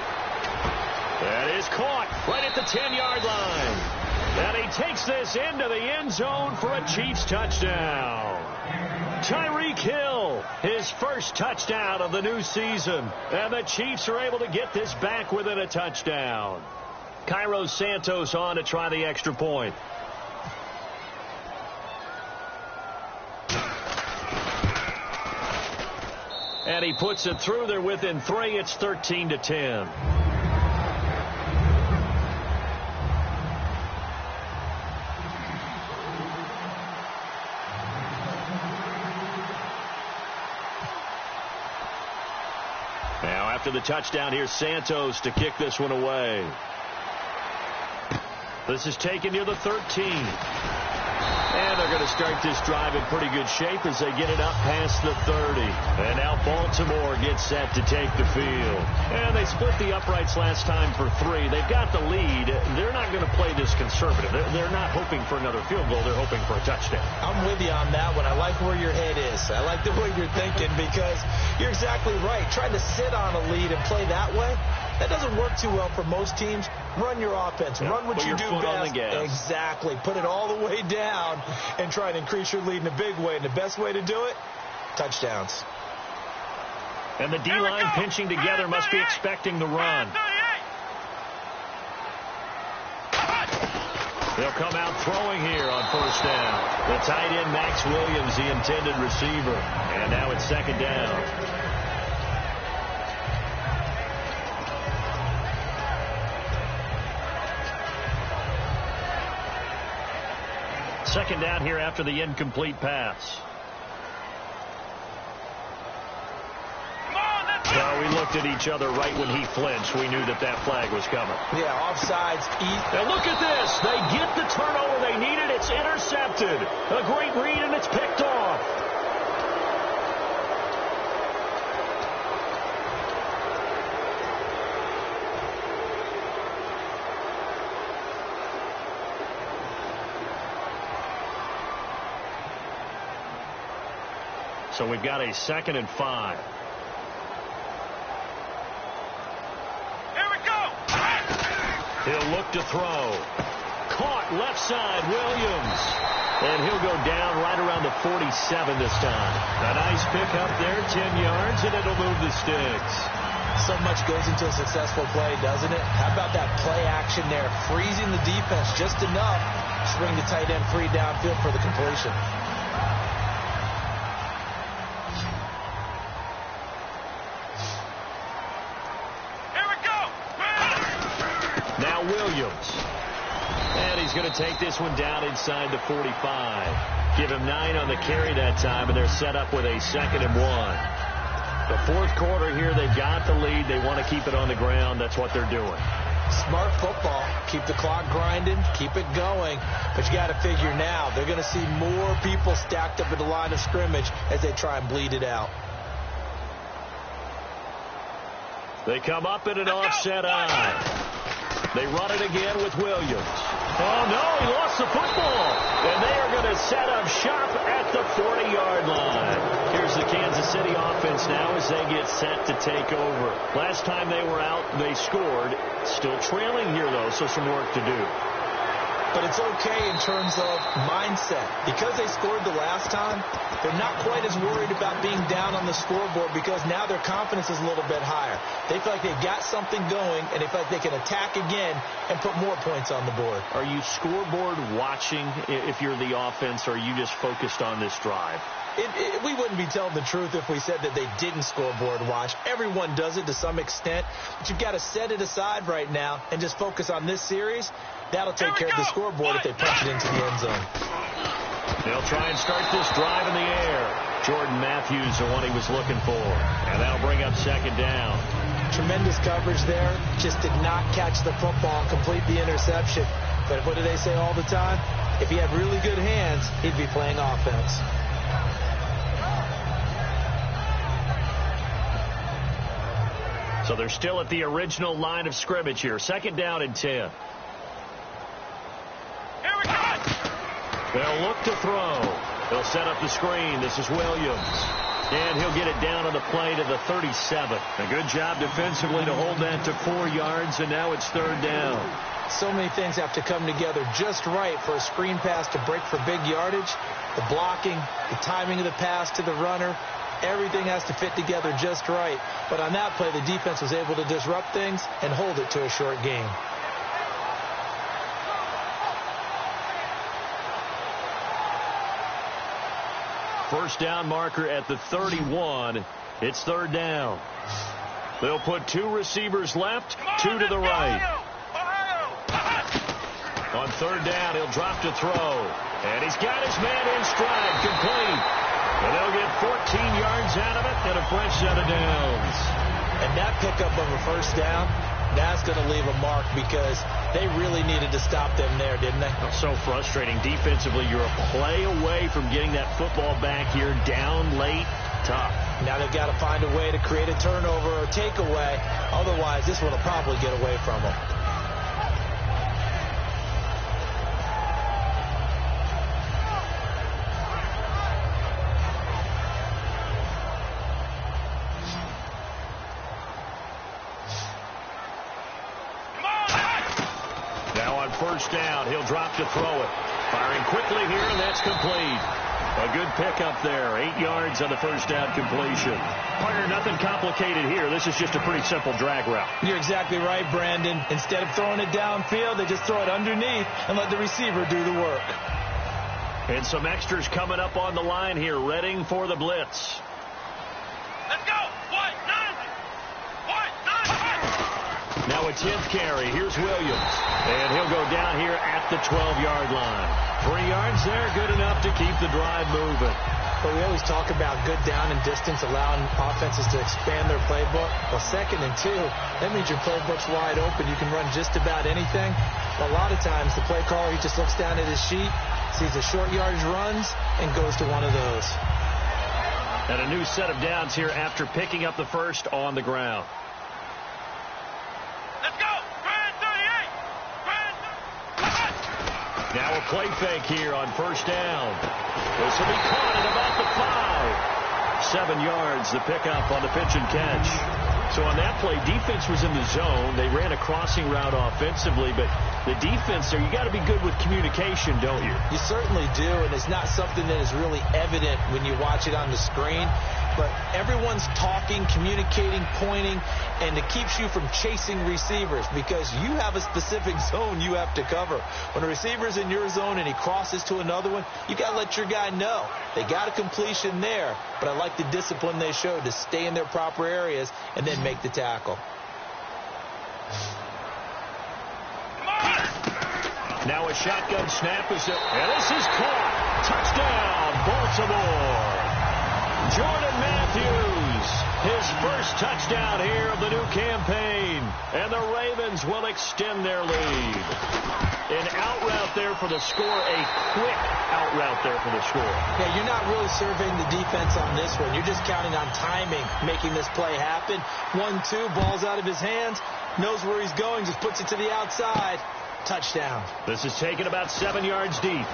C: That is caught right at the 10-yard line. And he takes this into the end zone for a Chiefs touchdown. Tyreek Hill, his first touchdown of the new season. And the Chiefs are able to get this back within a touchdown. Cairo Santos on to try the extra point. And he puts it through. They're within 3. It's 13-10. Now after the touchdown, here's Santos to kick this one away. This is taken near the 13. And they're going to start this drive in pretty good shape as they get it up past the 30. And now Baltimore gets set to take the field. And they split the uprights last time for 3. They've got the lead. They're not going to play this conservative. They're not hoping for another field goal. They're hoping for a touchdown.
E: I'm with you on that one. I like where your head is. I like the way you're thinking because you're exactly right. Trying to sit on a lead and play that way, that doesn't work too well for most teams. Run your offense.
C: Yeah,
E: run what you do best.
C: On the gas.
E: Exactly. Put it all the way down and try and increase your lead in a big way. And the best way to do it, touchdowns.
C: And the D-line pinching together must be expecting the run. They'll come out throwing here on first down. The tight end, Max Williams, the intended receiver. And now it's second down. Second down here after the incomplete pass. Well, we looked at each other right when he flinched. We knew that that flag was coming.
E: Yeah, offsides.
C: And look at this. They get the turnover they needed. It's intercepted. A great read, and it's picked off. So we've got a 2nd and 5.
A: Here we go.
C: He'll look to throw. Caught left side, Williams. And he'll go down right around the 47 this time. A nice pickup there, 10 yards, and it'll move the sticks.
E: So much goes into a successful play, doesn't it? How about that play action there? Freezing the defense just enough to bring the tight end free downfield for the completion.
C: Williams. And he's going to take this one down inside the 45. Give him 9 on the carry that time, and they're set up with a 2nd and 1. The fourth quarter here, they've got the lead. They want to keep it on the ground. That's what they're doing.
E: Smart football. Keep the clock grinding. Keep it going. But you got to figure now, they're going to see more people stacked up at the line of scrimmage as they try and bleed it out.
C: They come up in an offset eye. They run it again with Williams. Oh, no, he lost the football. And they are going to set up shop at the 40-yard line. Here's the Kansas City offense now as they get set to take over. Last time they were out, they scored. Still trailing here, though, so some work to do.
E: But it's okay in terms of mindset. Because they scored the last time, they're not quite as worried about being down on the scoreboard because now their confidence is a little bit higher. They feel like they've got something going, and they feel like they can attack again and put more points on the board.
C: Are you scoreboard watching if you're the offense, or are you just focused on this drive?
E: We wouldn't be telling the truth if we said that they didn't scoreboard watch. Everyone does it to some extent, but you've got to set it aside right now and just focus on this series. That'll take care of the scoreboard if they punch it into the end zone.
C: They'll try and start this drive in the air. Jordan Matthews, the one he was looking for. And that'll bring up second down.
E: Tremendous coverage there. Just did not catch the football and complete the interception. But what do they say all the time? If he had really good hands, he'd be playing offense.
C: So they're still at the original line of scrimmage here. Second down and 10.
A: Here we go.
C: They'll look to throw.
D: He'll set up the screen. This is Williams. And he'll get it down on the play to the 37. A good job defensively to hold that to 4 yards, and now it's 3rd down.
E: So many things have to come together just right for a screen pass to break for big yardage. The blocking, the timing of the pass to the runner, everything has to fit together just right. But on that play, the defense was able to disrupt things and hold it to a short gain.
D: First down marker at the 31. It's 3rd down. They'll put 2 receivers left, 2 to the right. On 3rd down, he'll drop to throw. And he's got his man in stride, complete. And they'll get 14 yards out of it and a fresh set of downs.
E: And that pickup of a first down, that's going to leave a mark because they really needed to stop them there, didn't they?
D: So frustrating. Defensively, you're a play away from getting that football back here down late. Tough.
E: Now they've got to find a way to create a turnover or takeaway. Otherwise, this one will probably get away from them.
D: First down. He'll drop to throw it. Firing quickly here, and that's complete. A good pickup there. 8 yards on the first down completion. Partner, nothing complicated here. This is just a pretty simple drag route.
E: You're exactly right, Brandon. Instead of throwing it downfield, they just throw it underneath and let the receiver do the work.
D: And some extras coming up on the line here, readying for the blitz.
A: Let's go.
D: Now a 10th carry. Here's Williams. And he'll go down here at the 12-yard line. 3 yards there, good enough to keep the drive moving.
E: But we always talk about good down and distance, allowing offenses to expand their playbook. Well, 2nd and 2, that means your playbook's wide open. You can run just about anything. But a lot of times, the play caller, he just looks down at his sheet, sees the short yardage runs, and goes to one of those.
D: And a new set of downs here after picking up the first on the ground. Now a play fake here on first down. This will be caught at about the 5. 7 yards, the pickup on the pitch and catch. So on that play, defense was in the zone. They ran a crossing route offensively, but the defense there, you got to be good with communication, don't you?
E: You certainly do, and it's not something that is really evident when you watch it on the screen. But everyone's talking, communicating, pointing, and it keeps you from chasing receivers because you have a specific zone you have to cover. When a receiver's in your zone and he crosses to another one, you got to let your guy know. They got a completion there, but I like the discipline they showed to stay in their proper areas and then make the tackle.
D: Now a shotgun snap is it, and this is caught. Touchdown, Baltimore. Jordan Matthews, his first touchdown here of the new campaign. And the Ravens will extend their lead. An out route there for the score, a quick out route there for the score.
E: Yeah, you're not really surveying the defense on this one. You're just counting on timing, making this play happen. 1-2, ball's out of his hands, knows where he's going, just puts it to the outside. Touchdown.
D: This is taken about 7 yards deep.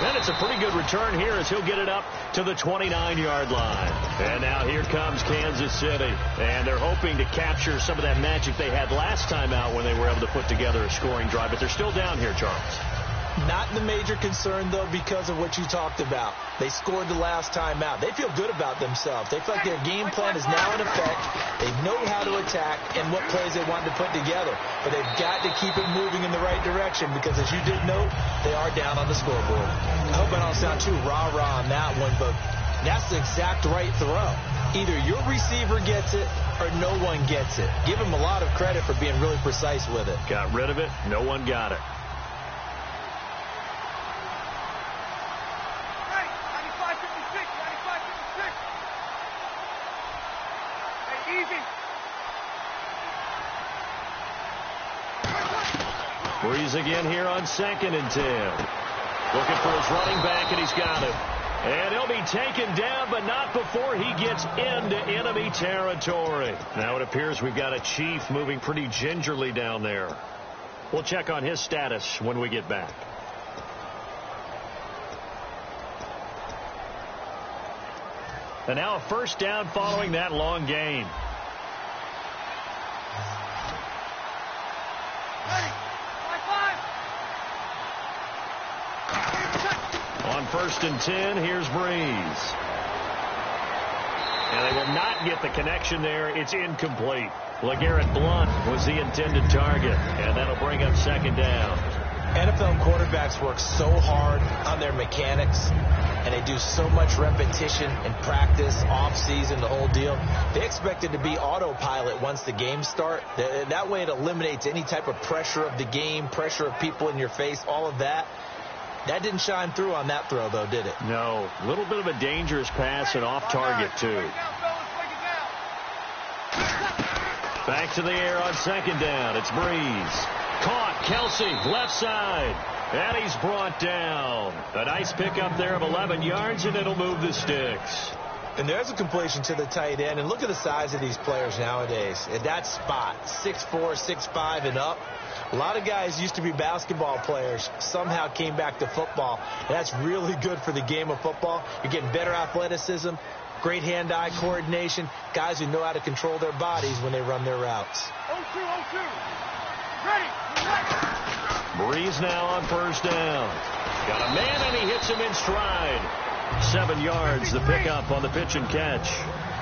D: And it's a pretty good return here as he'll get it up to the 29-yard line. And now here comes Kansas City. And they're hoping to capture some of that magic they had last time out when they were able to put together a scoring drive. But they're still down here, Charles.
E: Not the major concern, though, because of what you talked about. They scored the last time out. They feel good about themselves. They feel like their game plan is now in effect. They know how to attack and what plays they want to put together. But they've got to keep it moving in the right direction because, as you did note, they are down on the scoreboard. I hope I don't sound too rah-rah on that one, but that's the exact right throw. Either your receiver gets it or no one gets it. Give him a lot of credit for being really precise with it.
D: Got rid of it. No one got it. Breeze again here on 2nd and 10. Looking for his running back, and he's got it. And he'll be taken down, but not before he gets into enemy territory. Now it appears we've got a Chief moving pretty gingerly down there. We'll check on his status when we get back.
C: And now a first down following that long gain. On 1st and 10, here's Breeze. And they will not get the connection there. It's incomplete. LeGarrette Blount was the intended target, and that'll bring up 2nd down.
E: NFL quarterbacks work so hard on their mechanics, and they do so much repetition and practice, off-season, the whole deal. They expect it to be autopilot once the games start. That way it eliminates any type of pressure of the game, pressure of people in your face, all of that. That didn't shine through on that throw, though, did it?
C: No. A little bit of a dangerous pass and off target, too. Back to the air on 2nd down. It's Breeze. Caught. Kelsey, left side. And he's brought down. A nice pickup there of 11 yards, and it'll move the sticks.
E: And there's a completion to the tight end. And look at the size of these players nowadays. At that spot, 6'4", 6'5", and up. A lot of guys used to be basketball players, somehow came back to football. And that's really good for the game of football. You're getting better athleticism, great hand-eye coordination, guys who know how to control their bodies when they run their routes.
A: 0-2, 0-2. Ready.
C: Breeze now on 1st down. Got a man, and he hits him in stride. 7 yards, the pickup on the pitch and catch.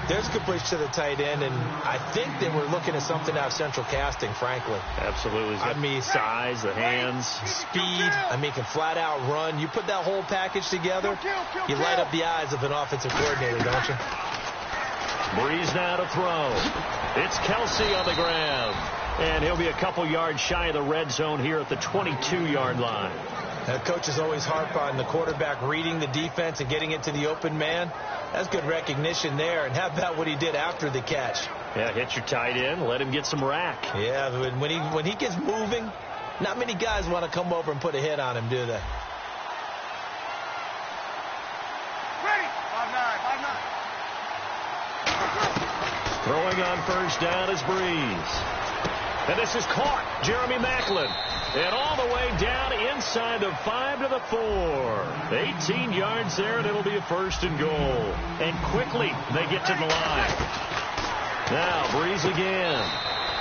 E: There's a completion to the tight end, and I think they were looking at something out of central casting, frankly.
C: Absolutely.
E: I mean,
C: size, the hands.
E: Speed. I mean, can flat out run. You put that whole package together, you light up the eyes of an offensive coordinator, don't you?
C: Breeze now to throw. It's Kelsey on the ground. And he'll be a couple yards shy of the red zone here at the 22-yard line.
E: Now, coaches always harp on the quarterback reading the defense and getting it to the open man. That's good recognition there. And how about what he did after the catch?
C: Yeah, hit your tight end, let him get some rack.
E: Yeah, when he gets moving, not many guys want to come over and put a hit on him, do they?
A: Ready. 5-9.
C: Throwing on 1st down is Breeze. And this is caught. Jeremy Maclin. And all the way down inside the 5 to the 4. 18 yards there, and it'll be a 1st and goal. And quickly they get to the line. Now Breeze again.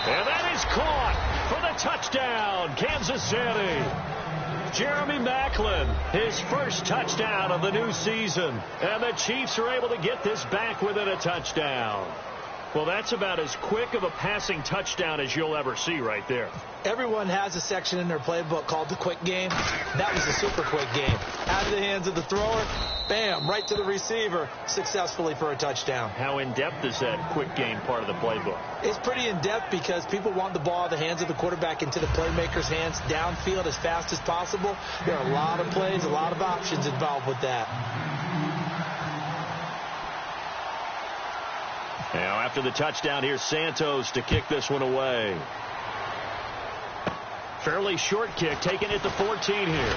C: And that is caught for the touchdown, Kansas City. Jeremy Maclin, his first touchdown of the new season. And the Chiefs are able to get this back within a touchdown. Well, that's about as quick of a passing touchdown as you'll ever see right there.
E: Everyone has a section in their playbook called the quick game. That was a super quick game. Out of the hands of the thrower, bam, right to the receiver, successfully for a touchdown.
C: How in-depth is that quick game part of the playbook?
E: It's pretty in-depth because people want the ball out of the hands of the quarterback into the playmaker's hands downfield as fast as possible. There are a lot of plays, a lot of options involved with that.
C: Now, after the touchdown, here's Santos to kick this one away. Fairly short kick, taking it to 14 here.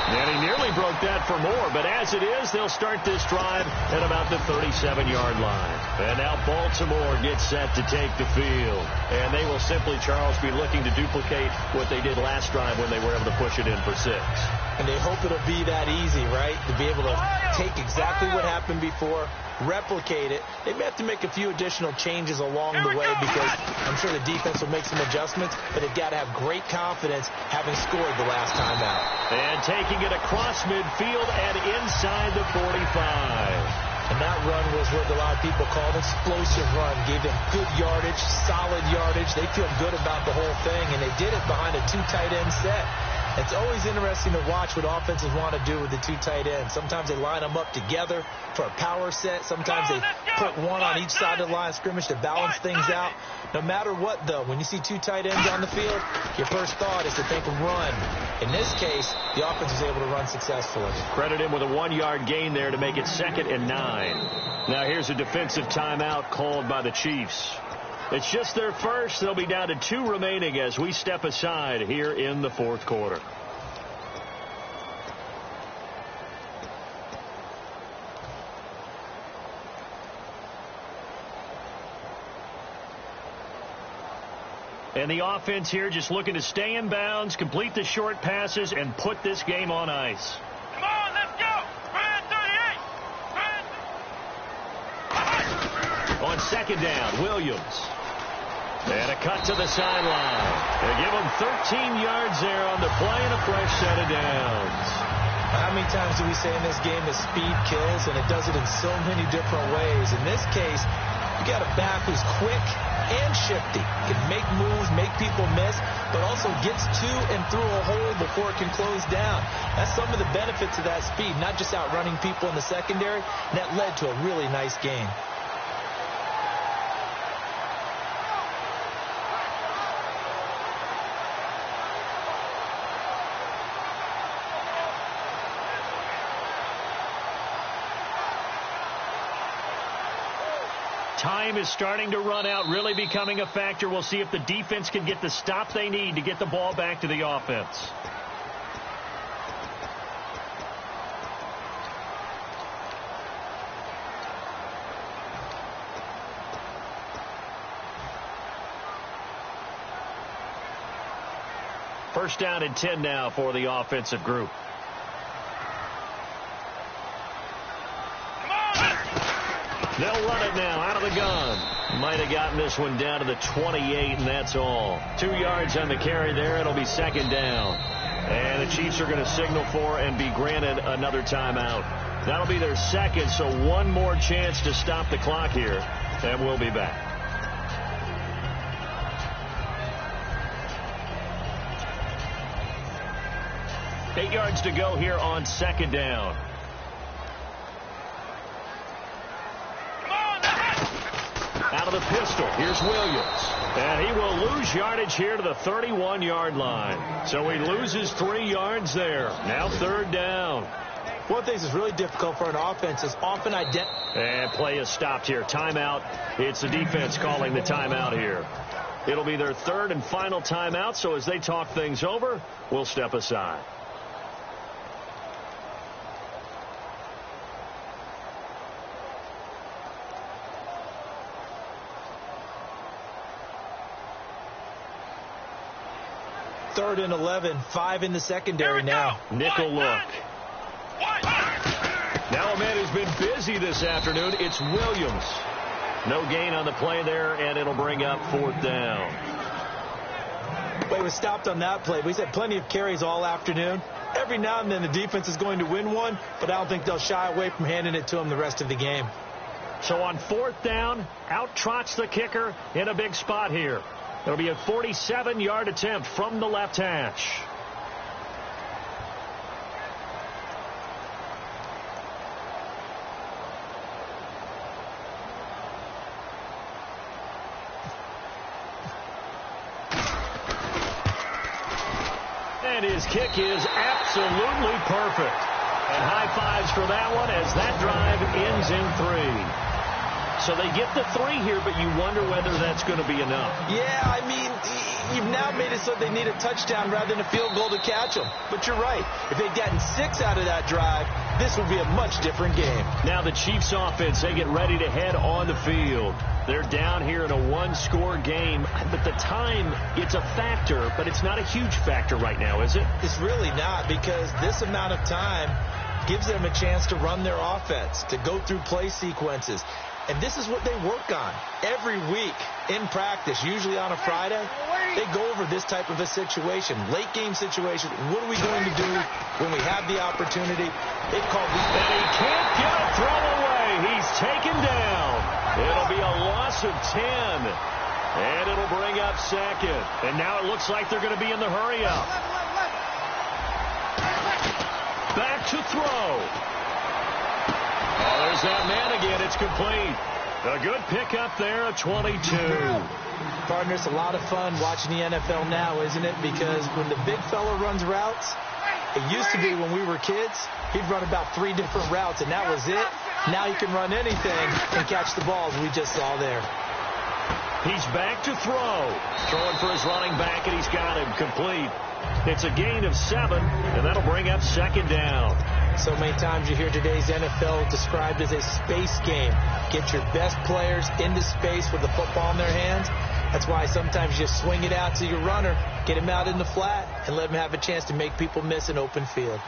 C: And he nearly broke that for more, but as it is, they'll start this drive at about the 37-yard line. And now Baltimore gets set to take the field. And they will simply, Charles, be looking to duplicate what they did last drive when they were able to push it in for 6.
E: And they hope it'll be that easy, right? To be able to take exactly what happened before, replicate it. They may have to make a few additional changes along the way because I'm sure the defense will make some adjustments, but they've got to have great confidence having scored the last time out.
C: And taking it across midfield and inside the 45.
E: And that run was what a lot of people called an explosive run. Gave them good yardage, solid yardage. They feel good about the whole thing, and they did it behind a 2 tight end set. It's always interesting to watch what offenses want to do with the 2 tight ends. Sometimes they line them up together for a power set. Sometimes they put one on each side of the line of scrimmage to balance things out. No matter what, though, when you see 2 tight ends on the field, your first thought is to think run. In this case, the offense was able to run successfully.
C: Credit him with a 1-yard gain there to make it 2nd and 9. Now here's a defensive timeout called by the Chiefs. It's just their first. They'll be down to 2 remaining as we step aside here in the 4th quarter. And the offense here just looking to stay in bounds, complete the short passes, and put this game on ice.
A: Come on, let's go.
D: on second down. Williams. And a cut to the sideline. They give him 13 yards there on the play and a fresh set of downs.
E: How many times do we say in this game that speed kills, and it does it in so many different ways? In this case, you got a back who's quick and shifty. Can make moves, make people miss, but also gets to and through a hole before it can close down. That's some of the benefits of that speed, not just outrunning people in the secondary. And that led to a really nice game.
D: Time is starting to run out, really becoming a factor. We'll see if the defense can get the stop they need to get the ball back to the offense. First down and 10 now for the offensive group. They'll run it now out of the gun. Might have gotten this one down to the 28, and that's all. 2 yards on the carry there. It'll be second down. And the Chiefs are going to signal for and be granted another timeout. That'll be their second, so one more chance to stop the clock here, and we'll be back. Eight yards to go here on second down. Out of the pistol, here's Williams. And he will lose yardage here to the 31-yard line. So he loses 3 yards there. Now third down.
E: One thing that's really difficult for an offense is often
D: And play is stopped here. Timeout. It's the defense calling the timeout here. It'll be their third and final timeout, so as they talk things over, we'll step aside.
E: Third and 11, 5 in the secondary now.
D: Nickel look. Now a man who's been busy this afternoon, it's Williams. No gain on the play there, and it'll bring up fourth down.
E: Well, he was stopped on that play. We've had plenty of carries all afternoon. Every now and then the defense is going to win one, but I don't think they'll shy away from handing it to him the rest of the game.
D: So on fourth down, out trots the kicker in a big spot here. It'll be a 47-yard attempt from the left hash. And his kick is absolutely perfect. And high fives for that one as that drive ends in 3. So they get the 3 here, but you wonder whether that's going to be enough.
E: Yeah, I mean, you've now made it so they need a touchdown rather than a field goal to catch them. But you're right. If they'd gotten 6 out of that drive, this would be a much different game.
D: Now the Chiefs offense, they get ready to head on the field. They're down here in a 1-score game, but the time, it's a factor, but it's not a huge factor right now, is it?
E: It's really not, because this amount of time gives them a chance to run their offense, to go through play sequences. And this is what they work on every week in practice, usually on a Friday. They go over this type of a situation, late game situation. What are we going to do when we have the opportunity? They've called these.
D: And he can't get a throw away. He's taken down. It'll be a loss of 10. And it'll bring up second. And now it looks like they're going to be in the hurry up. Back to throw. Oh, there's that man again. It's complete. A good pickup there, a 22.
E: Partner, it's a lot of fun watching the NFL now, isn't it? Because when the big fella runs routes, it used to be when we were kids, he'd run about 3 different routes, and that was it. Now he can run anything and catch the balls we just saw there.
D: He's back to throw. Throwing for his running back, and he's got him complete. It's a gain of 7, and that'll bring up second down.
E: So many times you hear today's NFL described as a space game. Get your best players into space with the football in their hands. That's why sometimes you just swing it out to your runner, get him out in the flat, and let him have a chance to make people miss an open field.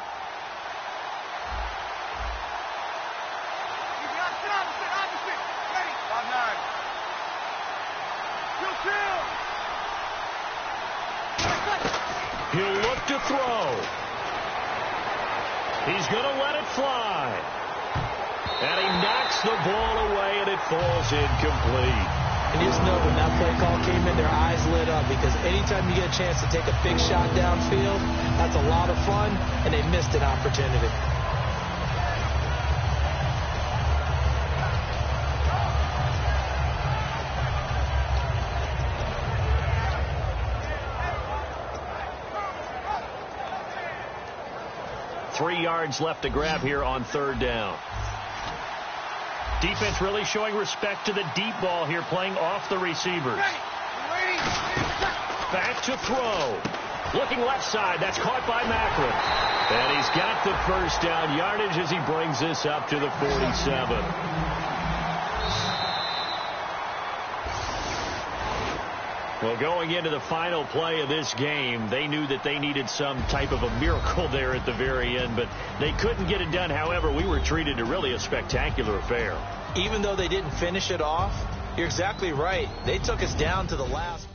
C: He's going to let it fly. And he knocks the ball away, and it falls incomplete.
E: And you just know when that play call came in, their eyes lit up, because anytime you get a chance to take a big shot downfield, that's a lot of fun, and they missed an opportunity.
C: Three yards left to grab here on third down. Defense really showing respect to the deep ball here, playing off the receivers. Back to throw. Looking left side. That's caught by Macklin. And he's got the first down yardage as he brings this up to the 47. Well, going into the final play of this game, they knew that they needed some type of a miracle there at the very end, but they couldn't get it done. However, we were treated to really a spectacular affair.
E: Even though they didn't finish it off, you're exactly right. They took us down to the last